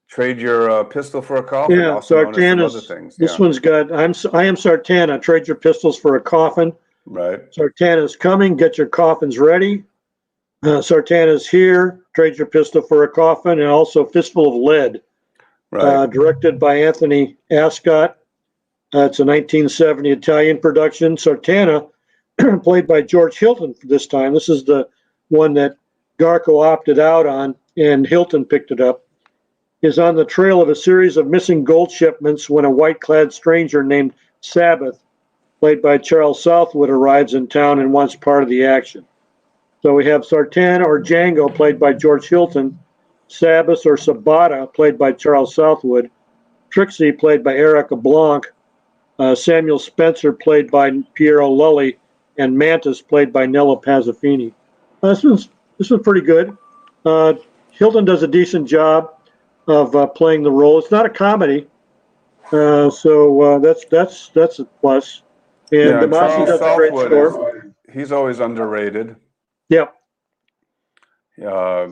trade your pistol for a coffin. Yeah, also known as some other Sartana's. things. This one's got. I am Sartana. Trade your pistols for a coffin. Right. Sartana's coming. Get your coffins ready. Sartana's here. Trade your pistol for a coffin, and also Fistful of Lead. Right. Directed by Anthony Ascott. It's a 1970 Italian production. Sartana, played by George Hilton for this time. This is the one that Garco opted out on, and Hilton picked it up. Is on the trail of a series of missing gold shipments when a white-clad stranger named Sabbath, played by Charles Southwood, arrives in town and wants part of the action. So we have Sartana or Django, played by George Hilton, Sabbath or Sabata, played by Charles Southwood, Trixie, played by Erica Blanc, Samuel Spencer, played by Piero Lully, and Mantis, played by Nello Pazzafini. This one's pretty good. Hilton does a decent job of playing the role. It's not a comedy, so that's a plus. And Yeah, Damasi does a great score. He's always underrated. Yep. That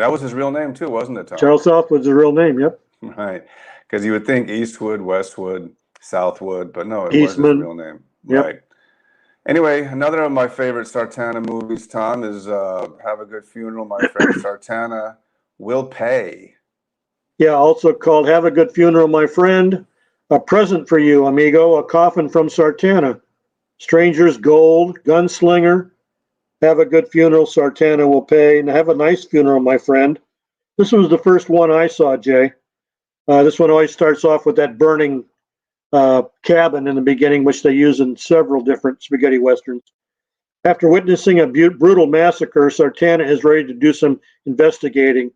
was his real name too, wasn't it, Tom? Charles Southwood's the real name. Yep. Right, because you would think Eastwood, Westwood, Southwood, but no, it Eastman. was his real name. Yep. Right. Anyway, another of my favorite Sartana movies, Tom, is Have a Good Funeral, My Friend. Sartana Will Pay. Yeah, also called Have a Good Funeral, My Friend. A Present for You, Amigo. A Coffin from Sartana. Stranger's Gold. Gunslinger. Have a Good Funeral, Sartana Will Pay. And have a nice funeral, my friend. This was the first one I saw, Jay. This one always starts off with that burning cabin in the beginning, which they use in several different spaghetti westerns. After witnessing a brutal massacre, Sartana is ready to do some investigating.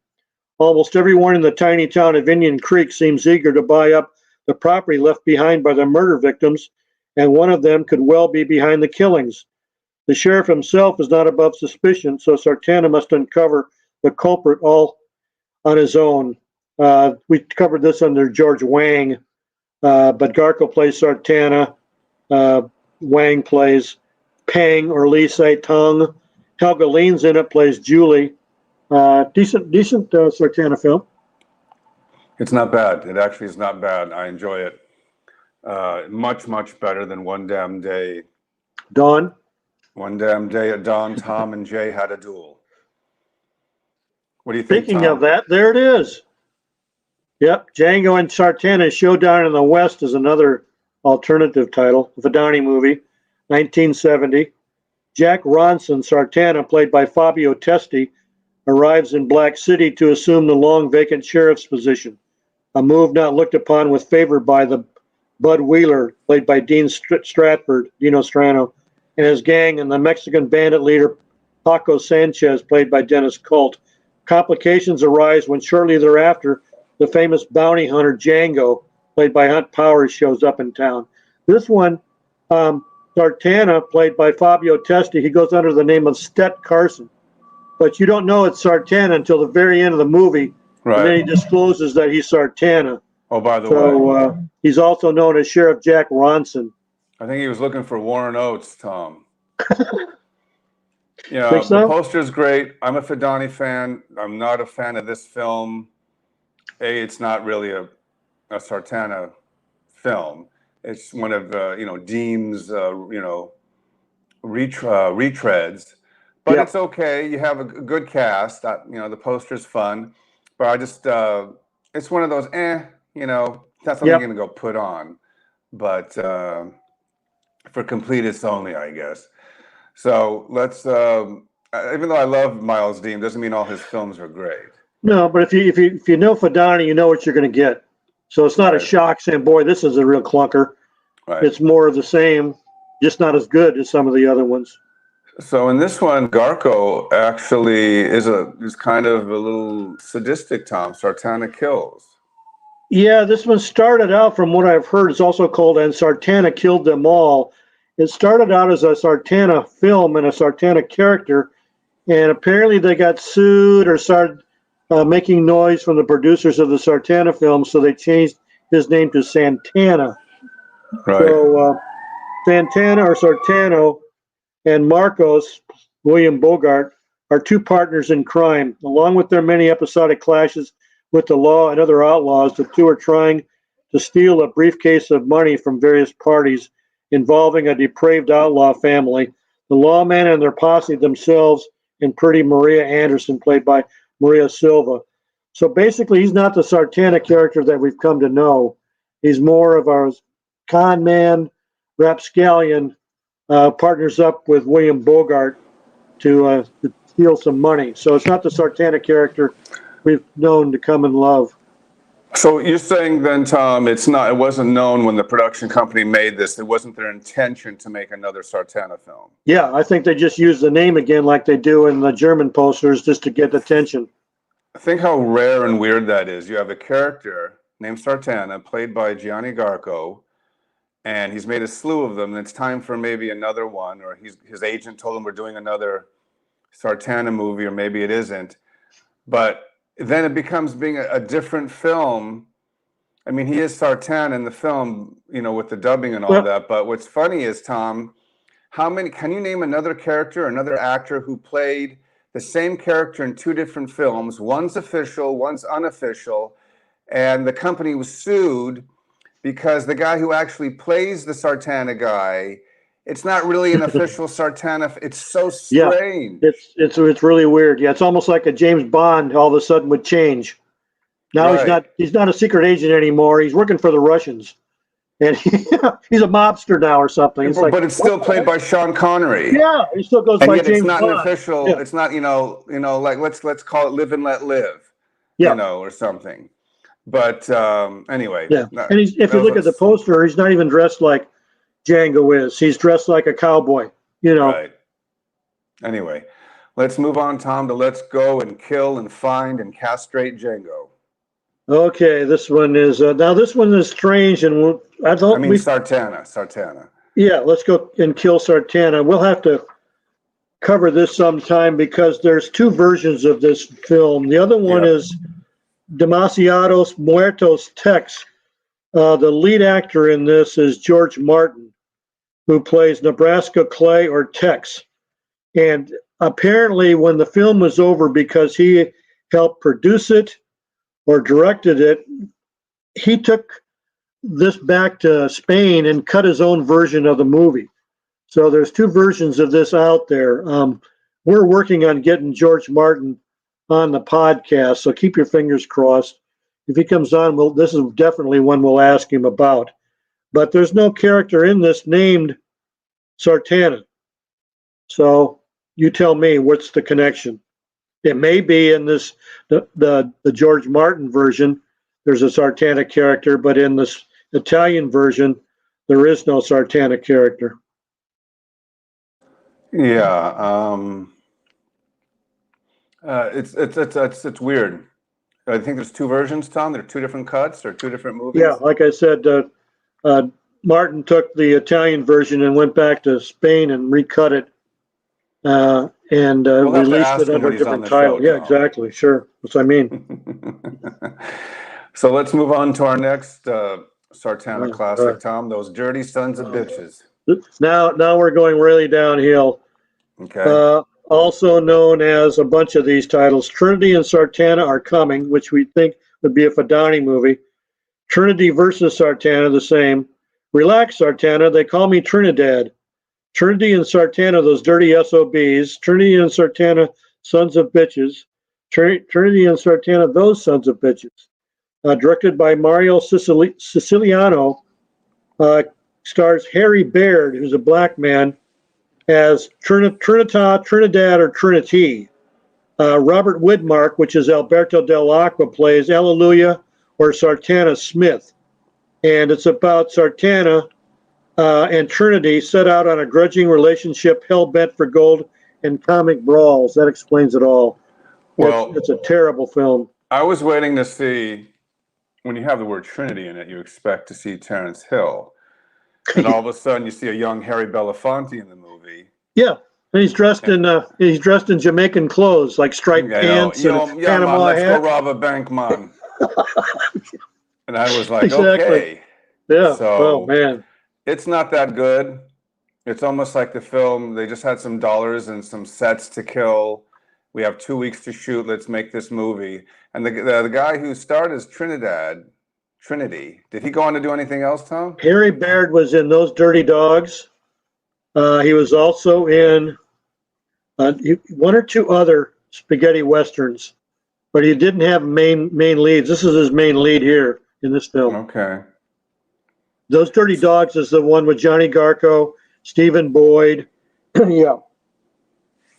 Almost everyone in the tiny town of Indian Creek seems eager to buy up the property left behind by the murder victims, and one of them could well be behind the killings. The sheriff himself is not above suspicion, so Sartana must uncover the culprit all on his own. We covered this under George Wang, but Garco plays Sartana. Wang plays Pang or Lee Sai-tung. Helga Lean's in it, plays Julie. Decent Sartana film. It's not bad. It actually is not bad. I enjoy it. Much better than One Damn Day. Dawn. One Damn Day at Dawn, Tom and Jay had a duel. What do you think, Speaking Tom? of that, there it is. Yep, Django and Sartana Showdown in the West is another alternative title, a Fedani movie, 1970. Jack Ronson, Sartana, played by Fabio Testi, arrives in Black City to assume the long vacant sheriff's position, a move not looked upon with favor by the Bud Wheeler, played by Dino Strano, and his gang, and the Mexican bandit leader Paco Sanchez, played by Dennis Colt. Complications arise when shortly thereafter, the famous bounty hunter Django, played by Hunt Powers, shows up in town. This one, Sartana, played by Fabio Testi, he goes under the name of Stet Carson. But you don't know it's Sartana until the very end of the movie. Right. And then he discloses that he's Sartana. Oh, by the way. He's also known as Sheriff Jack Ronson. I think he was looking for Warren Oates, Tom. Think so? The poster's great. I'm a Fedani fan. I'm not a fan of this film. It's not really a Sartana film. It's one of Deem's retreads, but It's okay. You have a good cast. The poster's fun, but I just it's one of those that's something I'm gonna go put on, but for completists only, I guess. So let's. Even though I love Miles Deem, doesn't mean all his films are great. No, but if you know Fedani, you know what you're going to get. So it's not a shock saying, "Boy, this is a real clunker." Right. It's more of the same, just not as good as some of the other ones. So in this one, Garco actually is kind of a little sadistic. Tom Sartana kills. Yeah, this one started out, from what I've heard, it's also called And Sartana Killed Them All. It started out as a Sartana film and a Sartana character, and apparently they got sued or started making noise from the producers of the Sartana film, so they changed his name to Santana. Right. So Santana or Sartano and Marcos, William Bogart, are two partners in crime. Along with their many episodic clashes with the law and other outlaws, the two are trying to steal a briefcase of money from various parties involving a depraved outlaw family. The lawman and their posse themselves, and pretty Maria Anderson, played by Maria Silva. So basically, he's not the Sartana character that we've come to know. He's more of our con man, rapscallion, partners up with William Bogart to steal some money. So it's not the Sartana character we've known to come and love. So you're saying then, Tom, it wasn't known when the production company made this. It wasn't their intention to make another Sartana film. Yeah, I think they just used the name again like they do in the German posters just to get attention. Think how rare and weird that is. You have a character named Sartana, played by Gianni Garco, and he's made a slew of them, and it's time for maybe another one, or his agent told him we're doing another Sartana movie, or maybe it isn't. But then it becomes being a different film. I mean, he is Sartana in the film, with the dubbing and all that. But what's funny is, Tom, can you name another character, another actor who played the same character in two different films? One's official, one's unofficial. And the company was sued because the guy who actually plays the Sartana guy, it's not really an official Sartana. It's so strange. Yeah, it's really weird. Yeah, it's almost like a James Bond all of a sudden would change. Now he's not a secret agent anymore. He's working for the Russians, and he's a mobster now or something. But it's still played by Sean Connery. Yeah, he still goes by James Bond. It's not an official. Yeah. It's not like let's call it Live and Let Live. Or something. But anyway. Yeah, and if you look at the poster, he's not even dressed like Django is. He's dressed like a cowboy, Right. Anyway, let's move on, Tom, to Let's Go and Kill and Find and Castrate Django. Okay, this one is strange, and Sartana. Yeah, Let's Go and Kill Sartana. We'll have to cover this sometime because there's two versions of this film. The other one is Demasiados Muertos Tex. The lead actor in this is George Martin, who plays Nebraska Clay or Tex. And apparently when the film was over, because he helped produce it or directed it, he took this back to Spain and cut his own version of the movie. So there's two versions of this out there. We're working on getting George Martin on the podcast, so keep your fingers crossed. If he comes on, this is definitely one we'll ask him about. But there's no character in this named Sartana. So you tell me, what's the connection? It may be in this the George Martin version, there's a Sartana character, but in this Italian version, there is no Sartana character. Yeah, it's weird. I think there's two versions, Tom. There are two different cuts or two different movies. Yeah, like I said, Martin took the Italian version and went back to Spain and recut it and released it under a different title. Yeah, exactly. Sure. That's what I mean. So let's move on to our next Sartana classic, Tom. Those Dirty Sons of Bitches. Now we're going really downhill. Okay. Also known as a bunch of these titles, Trinity and Sartana Are Coming, which we think would be a Fadani movie. Trinity versus Sartana, the same. Relax, Sartana. They call me Trinidad. Trinity and Sartana, those dirty SOBs. Trinity and Sartana, sons of bitches. Trinity and Sartana, those sons of bitches. Directed by Mario Siciliano. Stars Harry Baird, who's a black man, as Trinidad, or Trinity. Robert Windmark, which is Alberto Del Acqua, plays Alleluia or Sartana Smith. And it's about Sartana and Trinity set out on a grudging relationship, hell-bent for gold and comic brawls. That explains it all. Well, it's a terrible film. I was waiting to see when you have the word Trinity in it, you expect to see Terrence Hill. And all of a sudden you see a young Harry Belafonte in the movie. Yeah. And he's dressed in Jamaican clothes, like striped pants and a Panama man, let's hat. go rob a bank, man. And I was like, Exactly. okay. Yeah. So oh man. it's not that good. It's almost like the film, they just had some dollars and some sets to kill. We have 2 weeks to shoot. Let's make this movie. And the guy who starred as Trinity, did he go on to do anything else, Tom? Harry Baird was in Those Dirty Dogs. He was also in one or two other spaghetti westerns, but he didn't have main leads. This is his main lead here in this film. Okay. Those Dirty Dogs is the one with Johnny Garco, Stephen Boyd. Yeah.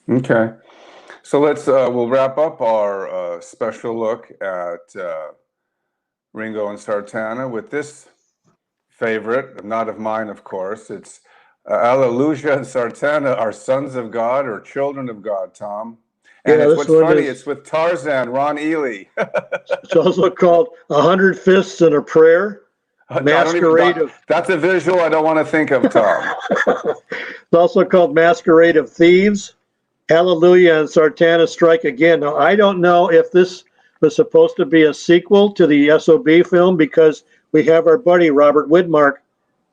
Okay. So we'll wrap up our special look at Ringo and Sartana with this favorite, not of mine, of course. It's Alleluia and Sartana are sons of God or children of God, Tom. And it's what's funny, it's with Tarzan, Ron Ely. It's also called 100 Fists and a Prayer. Masquerade of... That's a visual I don't want to think of, Tom. It's also called Masquerade of Thieves. Hallelujah and Sartana Strike Again. Now, I don't know if this was supposed to be a sequel to the SOB film because we have our buddy Robert Windmark,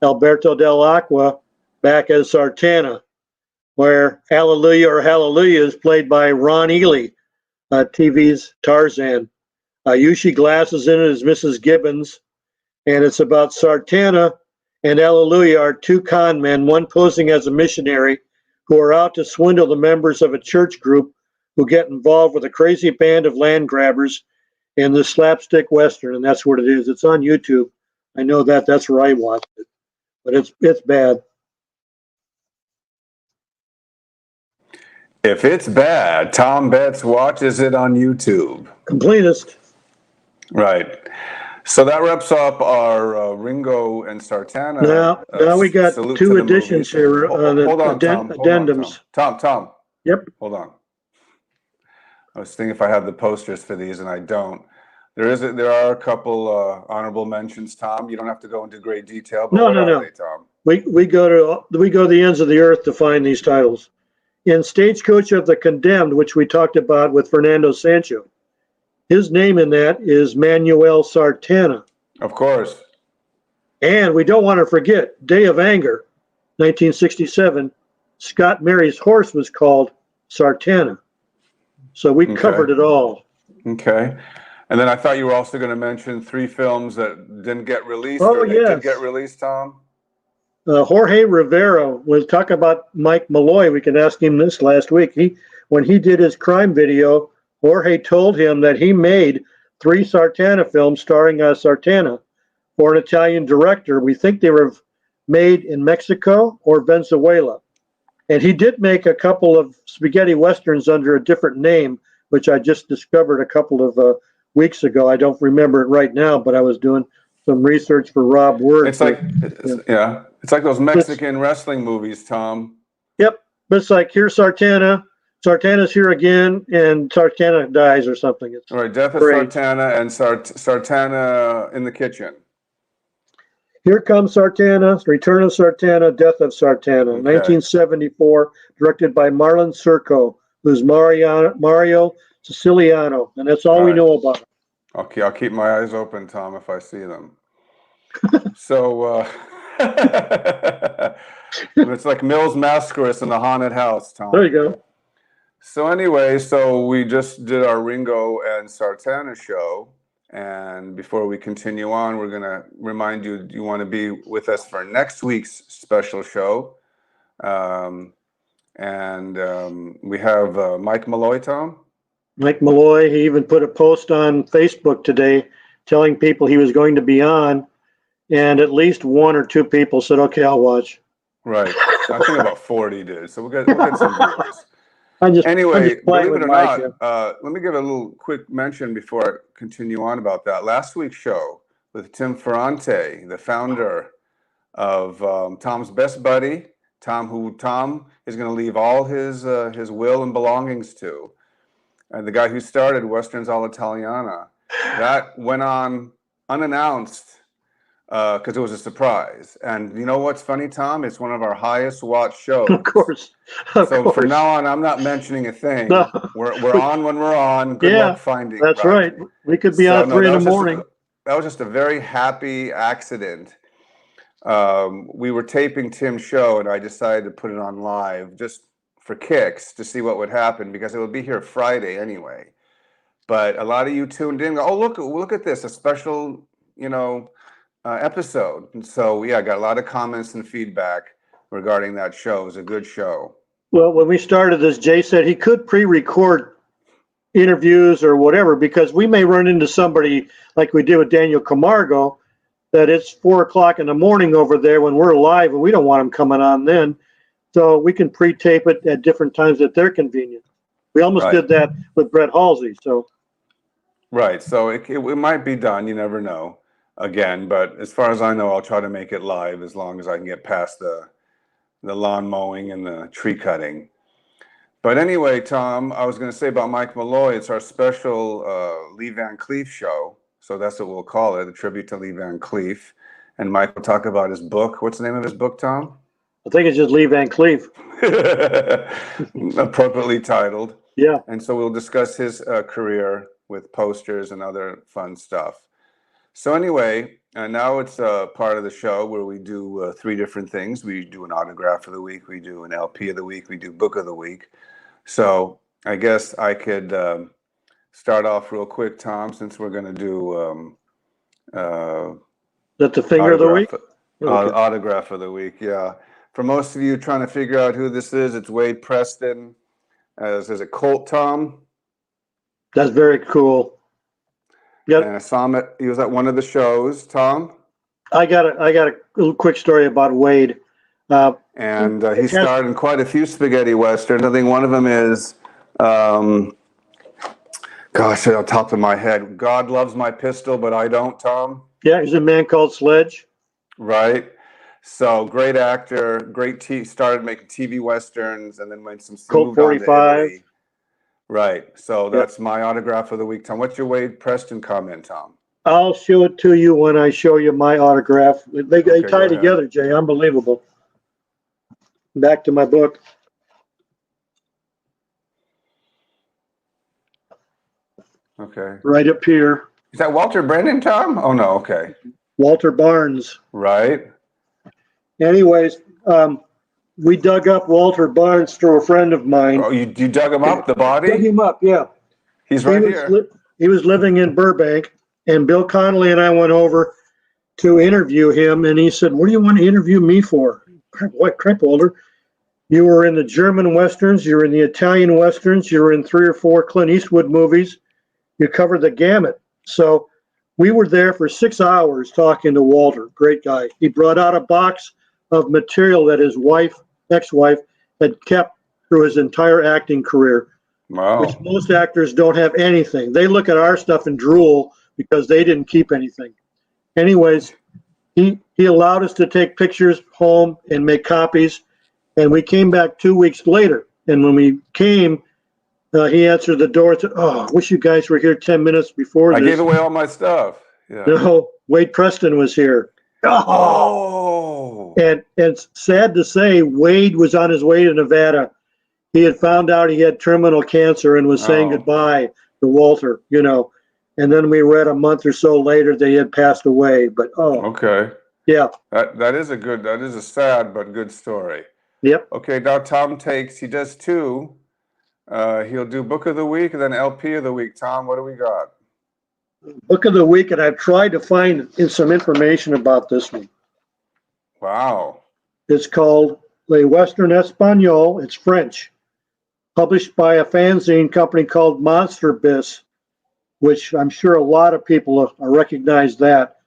Alberto Del Acqua, back as Sartana, where Hallelujah is played by Ron Ely, TV's Tarzan. Yushi Glass is in it as Mrs. Gibbons, and it's about Sartana and Hallelujah are two con men, one posing as a missionary, who are out to swindle the members of a church group who get involved with a crazy band of land grabbers in the slapstick western, and that's what it is. It's on YouTube. I know that's where I watched it, but it's bad. If it's bad, Tom Betts watches it on YouTube. Completist. Right. So that wraps up our Ringo and Sartana. Now we got two additions here. Hold on, Tom. Addendums. Tom. Yep. Hold on. I was thinking if I had the posters for these, and I don't. There are a couple honorable mentions, Tom. You don't have to go into great detail. But No. They, Tom? We go to the ends of the earth to find these titles. In Stagecoach of the Condemned, which we talked about with Fernando Sancho, his name in that is Manuel Sartana. Of course. And we don't want to forget Day of Anger, 1967. Scott Mary's horse was called Sartana. So we covered it all. Okay. And then I thought you were also going to mention 3 films that didn't get released. Oh, yes. Did get released, Tom? Jorge Rivera was talking about Mike Malloy. We could ask him this last week. When he did his crime video, Jorge told him that he made 3 Sartana films starring Sartana for an Italian director. We think they were made in Mexico or Venezuela. And he did make a couple of spaghetti westerns under a different name, which I just discovered a couple of weeks ago. I don't remember it right now, but I was doing some research for Rob Word. It's like those Mexican wrestling movies, Tom. Yep. But it's like, here's Sartana. Sartana's here again, and Sartana dies or something. It's all right, Death of great. Sartana and Sartana in the Kitchen. Here Comes Sartana, Return of Sartana, Death of Sartana, 1974, directed by Marlon Serco, who's Mario Siciliano, and that's all we know about him. Okay, I'll keep my eyes open, Tom, if I see them. So, it's like Mills Masquerus in the haunted house, Tom. There you go. So anyway, we just did our Ringo and Sartana show. And before we continue on, we're going to remind you, you want to be with us for next week's special show. We have Mike Malloy, Tom. Mike Malloy, he even put a post on Facebook today telling people he was going to be on, and at least 1 or 2 people said, okay, I'll watch. Right. I think about 40 did. So we'll get some viewers. Anyway, believe it or not, let me give a little quick mention before I continue on about that. Last week's show with Tim Ferrante, the founder of Tom's best buddy, who Tom is going to leave all his will and belongings to, and the guy who started Westerns All'Italiana. That went on unannounced because it was a surprise. And you know what's funny, Tom? It's one of our highest watched shows. Of course. So from now on, I'm not mentioning a thing. No. We're on when we're on. Good luck finding. That's right. We could be on 3 in the morning. That was just a very happy accident. We were taping Tim's show, and I decided to put it on live just for kicks to see what would happen because it would be here Friday anyway. But a lot of you tuned in. Oh, look at this, a special, episode. And so, yeah, I got a lot of comments and feedback regarding that show. It was a good show. Well, when we started this, Jay said he could pre-record interviews or whatever because we may run into somebody like we did with Daniel Camargo, that it's 4 o'clock in the morning over there when we're live and we don't want them coming on then. So we can pre-tape it at different times at their convenience. We almost did that with Brett Halsey. So. Right. So it might be done. You never know again. But as far as I know, I'll try to make it live as long as I can get past the lawn mowing and the tree cutting. But anyway, Tom, I was going to say about Mike Malloy, it's our special Lee Van Cleef show. So that's what we'll call it, a tribute to Lee Van Cleef. And Mike will talk about his book. What's the name of his book, Tom? I think it's just Lee Van Cleef. Appropriately titled. Yeah. And so we'll discuss his career with posters and other fun stuff. So anyway, now it's part of the show where we do 3 different things. We do an autograph of the week, we do an LP of the week, we do book of the week. So I guess I could start off real quick, Tom, since we're going to do that's the finger of the week? Autograph of the week, yeah. For most of you trying to figure out who this is, it's Wade Preston. Is it Colt, Tom? That's very cool. Yep. And I saw him he was at one of the shows, Tom. I got a little quick story about Wade. And he starred in quite a few spaghetti westerns. I think one of them is, gosh, on top of my head, God Loves My Pistol, But I Don't, Tom. Yeah, he's a Man Called Sledge. Right. So great actor, started making TV westerns, and then went some Colt 45. Right. So that's my autograph of the week, Tom. What's your Wade Preston comment, Tom? I'll show it to you when I show you my autograph. They tie together, Jay. Unbelievable. Back to my book. Okay. Right up here. Is that Walter Brennan, Tom? Oh, no. Okay. Walter Barnes. Right. Anyways, we dug up Walter Barnes through a friend of mine. Oh, you dug him up, the body? Dug him up, yeah. He's right here. He was living in Burbank, and Bill Connolly and I went over to interview him, and he said, "What do you want to interview me for?" Crap, Walter. You were in the German Westerns, you were in the Italian Westerns, you were in 3 or 4 Clint Eastwood movies. You covered the gamut. So we were there for 6 hours talking to Walter. Great guy. He brought out a box of material that his ex-wife, had kept through his entire acting career. Wow. Which most actors don't have anything. They look at our stuff and drool because they didn't keep anything. Anyways, he allowed us to take pictures home and make copies, and we came back 2 weeks later. And when we came, he answered the door and said, "Oh, I wish you guys were here 10 minutes before this." I gave away all my stuff. Yeah. No, Wade Preston was here. Oh. And sad to say, Wade was on his way to Nevada. He had found out he had terminal cancer and was saying goodbye to Walter, And then we read a month or so later they had passed away. But okay. Yeah. That is a sad but good story. Yep. Okay, now Tom he does 2. He'll do Book of the Week and then LP of the Week. Tom, what do we got? Book of the Week, and I've tried to find some information about this one. Wow. It's called Le Western Espagnol. It's French. Published by a fanzine company called Monster Bis, which I'm sure a lot of people recognize that.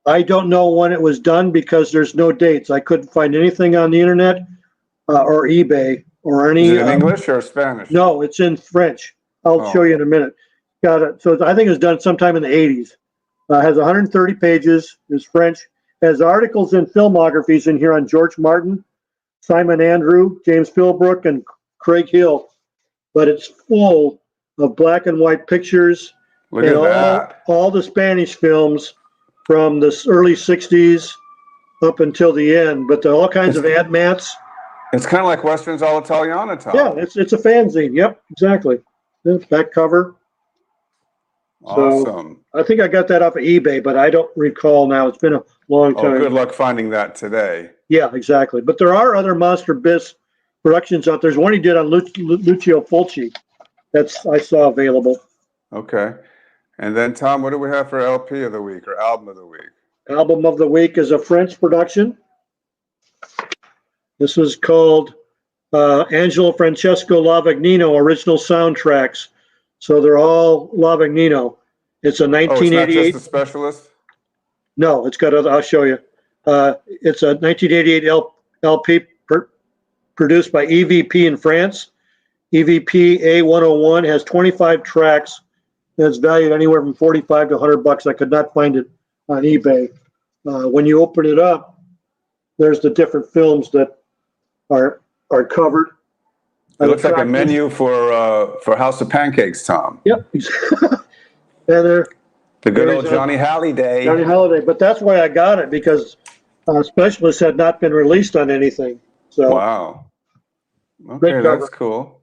I don't know when it was done because there's no dates. I couldn't find anything on the internet or eBay or any. Is it in English or Spanish? No, it's in French. I'll show you in a minute. Got it. So I think it was done sometime in the 80s. Has 130 pages. It's French. Has articles and filmographies in here on George Martin, Simon Andrew, James Philbrook, and Craig Hill. But it's full of black and white pictures. Look at that. All the Spanish films from the early 60s up until the end, but all kinds of ad mats. It's kind of like Westerns all Italiana, Tom. Yeah, it's a fanzine. Yep, exactly. Back cover. Awesome. So I think I got that off of eBay, but I don't recall now. It's been a long time. Oh, good luck finding that today. Yeah, exactly. But there are other Monster Biz productions out there. There's one he did on Lucio Fulci that's I saw available. Okay. And then, Tom, what do we have for LP of the week or album of the week? Album of the week is a French production. This was called Angelo Francesco Lavagnino Original Soundtracks. So they're all Lavagnino. It's a 1988. Oh, it's not just the specialist? No, it's got other. I'll show you. It's a 1988 LP produced by EVP in France. EVP A101 has 25 tracks. And it's valued anywhere from $45 to $100. I could not find it on eBay. When you open it up, there's the different films that are covered. It looks like a menu for House of Pancakes, Tom. Yep. And they're the good old Johnny Halliday. Johnny Halliday. But that's why I got it, because Specialist had not been released on anything. So wow. Okay, that's cool.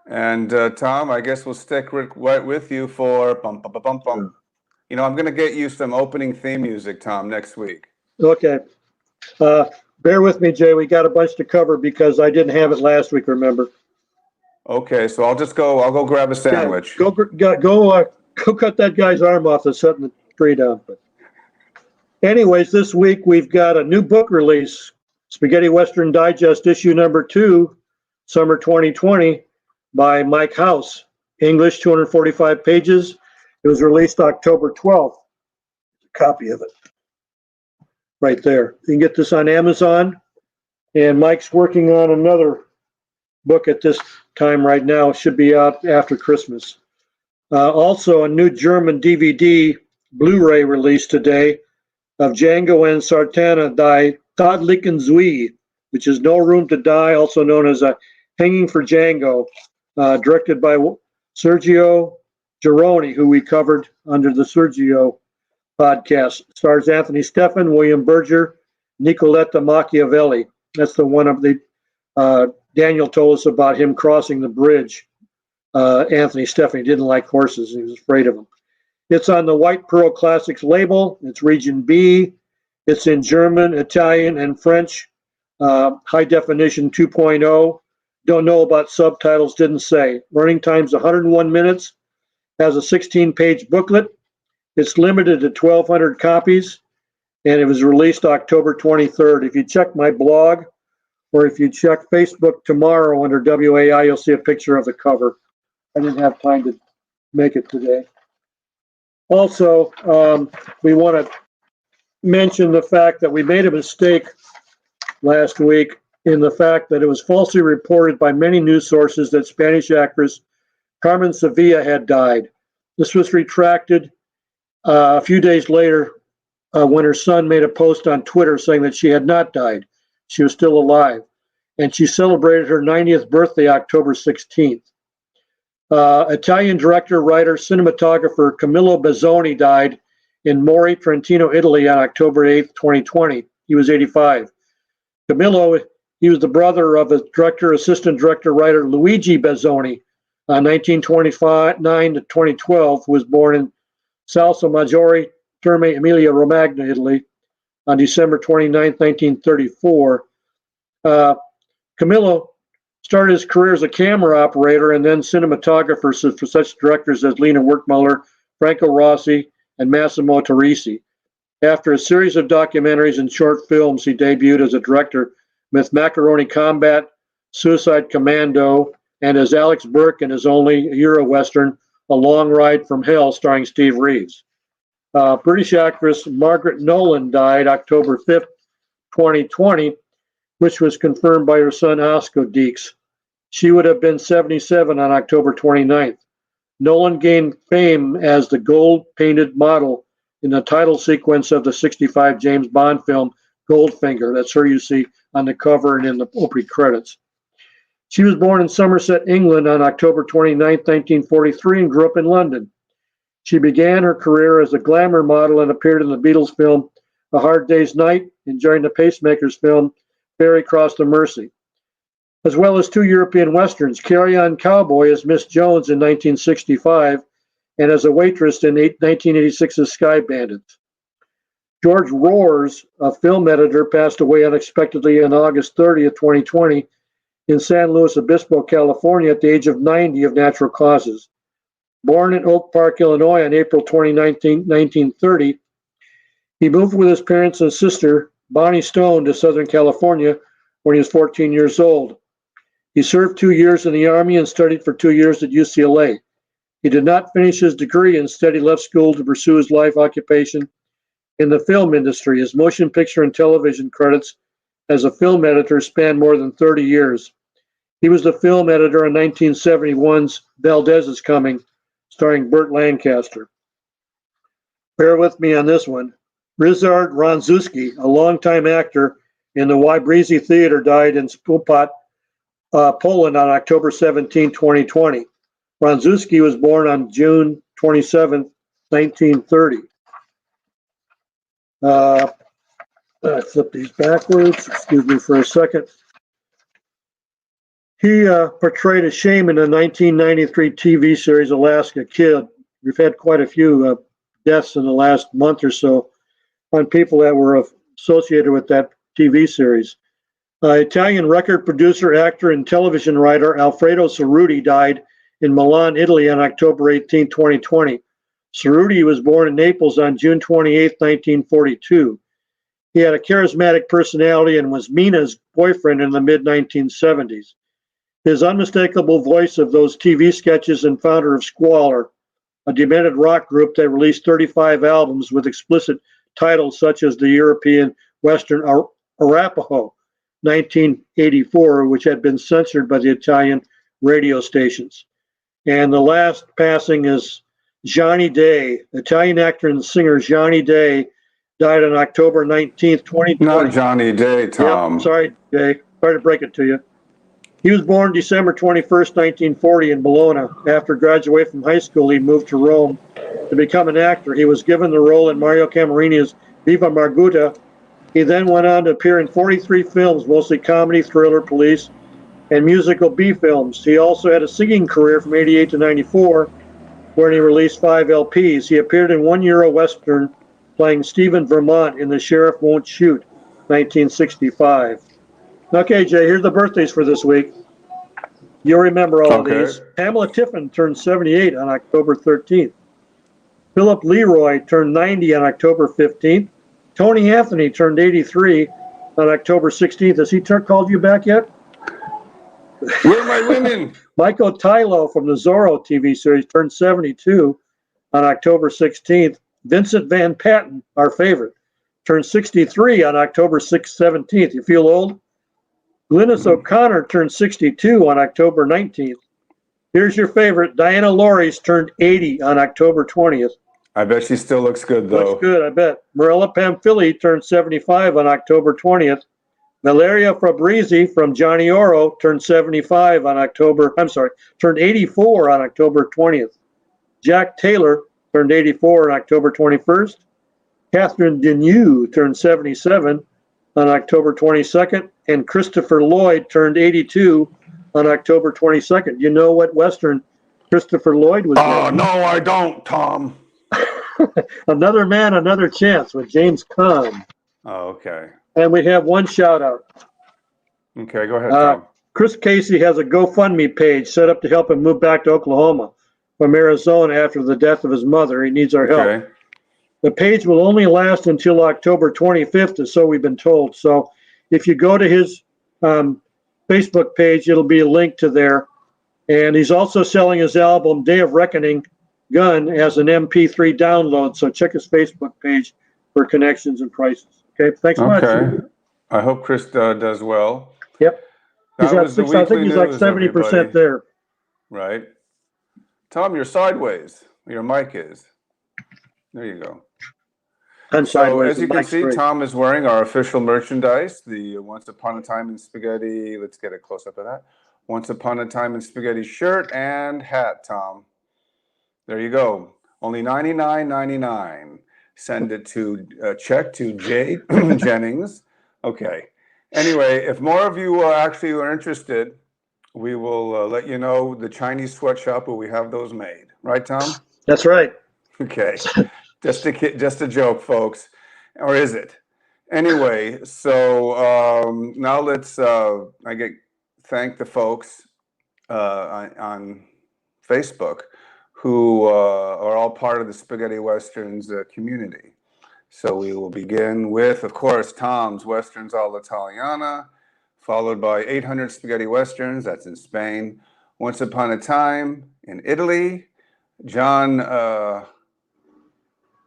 And Tom, I guess we'll stick right with you for bum, bum, bum, bum. You know, I'm going to get you some opening theme music, Tom, next week. Okay. Bear with me, Jay. We got a bunch to cover because I didn't have it last week, remember? Okay, so I'll go grab a sandwich. Yeah, go cut that guy's arm off that's setting the tree down. But anyways, this week we've got a new book release, Spaghetti Western Digest, issue number 2, summer 2020, by Mike House. English, 245 pages. It was released October 12th. A copy of it right there. You can get this on Amazon. And Mike's working on another book at this time right now. It should be out after Christmas. Also, a new German DVD Blu-ray release today of Django and Sartana die Todlichen Zui, which is No Room to Die, also known as Hanging for Django, directed by Sergio Gironi, who we covered under the Sergio podcast. Stars Anthony Steffen, William Berger, Nicoletta Machiavelli. That's the one of the Daniel told us about him crossing the bridge. Anthony Steffen, he didn't like horses. He was afraid of them. It's on the White Pearl Classics label. It's region B. It's in German, Italian, and French. High definition 2.0. Don't know about subtitles, didn't say. Running time's 101 minutes. Has a 16-page booklet. It's limited to 1,200 copies, and it was released October 23rd. If you check my blog, or if you check Facebook tomorrow under WAI, you'll see a picture of the cover. I didn't have time to make it today. Also, we want to mention the fact that we made a mistake last week in the fact that it was falsely reported by many news sources that Spanish actress Carmen Sevilla had died. This was retracted a few days later when her son made a post on Twitter saying that she had not died. She was still alive. And she celebrated her 90th birthday October 16th. Italian director, writer, cinematographer Camillo Bazzoni died in Mori, Trentino, Italy on October 8th, 2020. He was 85. Camillo, he was the brother of a director, assistant director, writer Luigi Bazzoni, 1929 to 2012, who was born in Salsa Maggiore, Terme, Emilia Romagna, Italy, on December 29, 1934. Camillo started his career as a camera operator and then cinematographer for such directors as Lena Wertmuller, Franco Rossi, and Massimo Teresi. After a series of documentaries and short films, he debuted as a director with Macaroni Combat, Suicide Commando, and as Alex Burke in his only Euro Western, A Long Ride from Hell, starring Steve Reeves. British actress Margaret Nolan died October 5th, 2020, which was confirmed by her son Oscar Deeks. She would have been 77 on October 29th. Nolan gained fame as the gold-painted model in the title sequence of the 1965 James Bond film Goldfinger. That's her you see on the cover and in the opening credits. She was born in Somerset, England on October 29, 1943, and grew up in London. She began her career as a glamour model and appeared in the Beatles film A Hard Day's Night and joined the Pacemakers film Ferry Cross to Mercy, as well as 2 European westerns, Carry On Cowboy as Miss Jones in 1965 and as a waitress in 1986's Sky Bandits. George Roars, a film editor, passed away unexpectedly on August 30th, 2020 in San Luis Obispo, California at the age of 90 of natural causes. Born in Oak Park, Illinois on April 20, 1930, he moved with his parents and sister, Bonnie Stone, to Southern California when he was 14 years old. He served 2 years in the Army and studied for 2 years at UCLA. He did not finish his degree. Instead, he left school to pursue his life occupation in the film industry. His motion picture and television credits as a film editor span more than 30 years. He was the film editor on 1971's Valdez is Coming, starring Burt Lancaster. Bear with me on this one. Rizard Ronzewski, a longtime actor in the Wybreezy Theater, died in Spolpat, Poland on October 17, 2020. Ronzewski was born on June 27, 1930. I flip these backwards. Excuse me for a second. He portrayed a shaman in the 1993 TV series Alaska Kid. We've had quite a few deaths in the last month or so on people that were associated with that TV series. Italian record producer, actor, and television writer Alfredo Cerruti died in Milan, Italy on October 18, 2020. Cerruti was born in Naples on June 28, 1942. He had a charismatic personality and was Mina's boyfriend in the mid-1970s. His unmistakable voice of those TV sketches and founder of Squalor, a demented rock group that released 35 albums with explicit titles such as the European Western Arapaho, 1984, which had been censored by the Italian radio stations. And the last passing is Johnny Day, Italian actor and singer Johnny Day, died on October 19th, 2020. Not Johnny Day, Tom. Yep, sorry, Day. Sorry to break it to you. He was born December 21st, 1940 in Bologna. After graduating from high school, he moved to Rome to become an actor. He was given the role in Mario Camerini's Viva Margutta. He then went on to appear in 43 films, mostly comedy, thriller, police, and musical B films. He also had a singing career from 88 to 94, where he released 5 LPs. He appeared in one Euro Western, playing Stephen Vermont in The Sheriff Won't Shoot, 1965. Okay, Jay, here's the birthdays for this week. You'll remember all of these. Pamela Tiffin turned 78 on October 13th. Philip Leroy turned 90 on October 15th. Tony Anthony turned 83 on October 16th. Has he called you back yet? Where are my women? Michael Tylo from the Zorro TV series turned 72 on October 16th. Vincent Van Patten, our favorite, turned 63 on October 17th. You feel old? Glynis O'Connor turned 62 on October 19th. Here's your favorite. Diana Lorries turned 80 on October 20th. I bet she still looks good, though. Looks good, I bet. Marilla Pamphili turned 75 on October 20th. Valeria Fabrizi from Johnny Oro turned 75 on turned 84 on October 20th. Jack Taylor turned 84 on October 21st. Catherine Deneuve turned 77 on October 22nd. And Christopher Lloyd turned 82 on October 22nd. You know what Western Christopher Lloyd was in? Oh, no, I don't, Tom. Another Man, Another Chance with James Caan. Oh, okay. And we have one shout out. Okay, go ahead, Tom. Chris Casey has a GoFundMe page set up to help him move back to Oklahoma from Arizona after the death of his mother. He needs our help. Okay. The page will only last until October 25th, or so we've been told. So if you go to his Facebook page, it'll be a link to there. And he's also selling his album, Day of Reckoning Gun, as an MP3 download. So check his Facebook page for connections and prices. Okay, thanks much. Okay. I hope Chris does well. Yep. I think he's like 70% there. Right. Tom, you're sideways. Your mic is. There you go. I'm sideways. As you can see, Tom is wearing our official merchandise, the Once Upon a Time in Spaghetti. Let's get a close-up of that. Once Upon a Time in Spaghetti shirt and hat, Tom. There you go. Only $99.99. Send it to check to Jay Jennings. Okay. Anyway, if more of you actually are interested, we will let you know the Chinese sweatshop where we have those made. Right, Tom? That's right. Okay. Just a joke, folks. Or is it? Anyway, so now let's thank the folks on Facebook who are all part of the Spaghetti Westerns community. So we will begin with, of course, Tom's Westerns all'Italiana, followed by 800 Spaghetti Westerns, that's in Spain. Once Upon a Time in Italy. John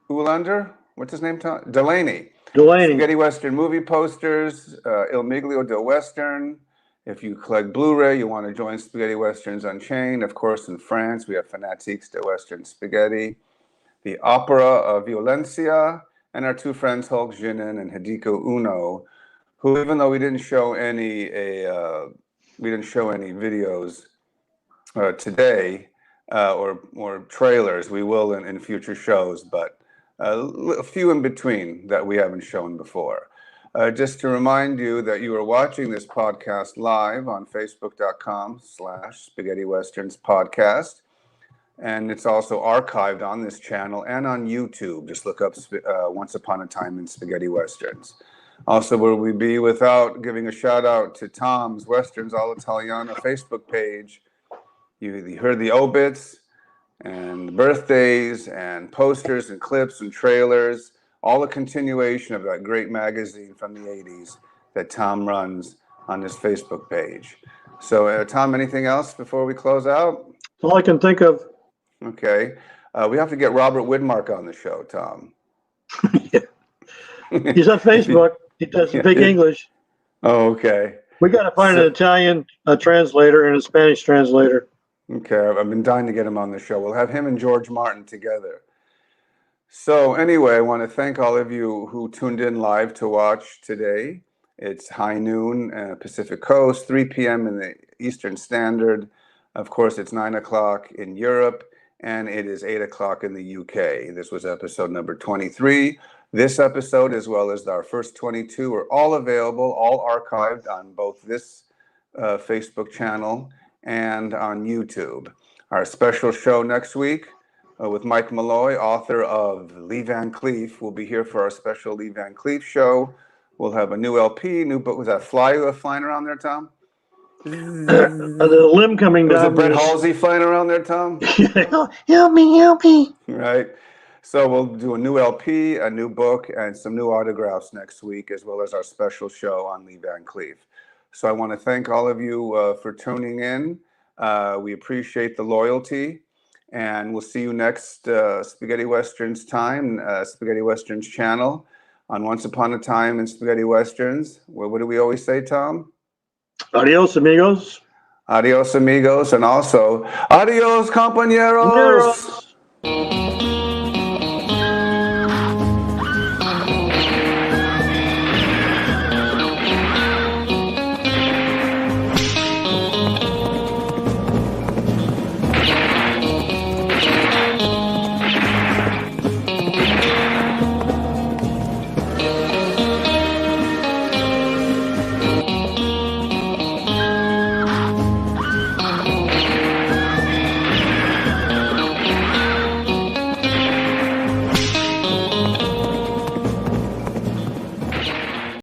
Ulander, what's his name, Tom? Delaney. Spaghetti Western movie posters, Il Miglio del Western. If you collect Blu-ray, you want to join Spaghetti Westerns Unchained. Of course, in France, we have Fanatiques de Western Spaghetti, the Opera of Violencia, and our two friends, Hulk Jinin and Hideko Uno, who, even though we didn't show any videos today or trailers, we will in future shows, but a few in between that we haven't shown before. Just to remind you that you are watching this podcast live on facebook.com/Spaghetti Westerns Podcast. And it's also archived on this channel and on YouTube. Just look up Once Upon a Time in Spaghetti Westerns. Also, will we be without giving a shout out to Tom's Westerns all'Italiana Facebook page. You heard the obits and birthdays and posters and clips and trailers, all a continuation of that great magazine from the 80s that Tom runs on his Facebook page. So, Tom, anything else before we close out? All I can think of. Okay. We have to get Robert Widmark on the show, Tom. Yeah. He's on Facebook. He does big English. Oh, okay. We got to find an Italian translator and a Spanish translator. Okay. I've been dying to get him on the show. We'll have him and George Martin together. So anyway, I want to thank all of you who tuned in live to watch today. It's high noon Pacific Coast, 3 p.m. in the Eastern Standard. Of course, it's 9 o'clock in Europe, and it is 8 o'clock in the UK. This was episode number 23. This episode, as well as our first 22, are all available, all archived on both this Facebook channel and on YouTube. Our special show next week with Mike Malloy, author of Lee Van Cleef, will be here for our special Lee Van Cleef show. We'll have a new LP, new book. Was that flying around there, Tom? The limb coming down. Was it Brett Halsey flying around there, Tom? Help me. Right. So we'll do a new LP, a new book, and some new autographs next week, as well as our special show on Lee Van Cleef. So I want to thank all of you for tuning in. We appreciate the loyalty, and we'll see you next Spaghetti Westerns time, Spaghetti Westerns channel on Once Upon a Time in Spaghetti Westerns. What do we always say, Tom? Adios, amigos. Adios, amigos, and also adios, compañeros.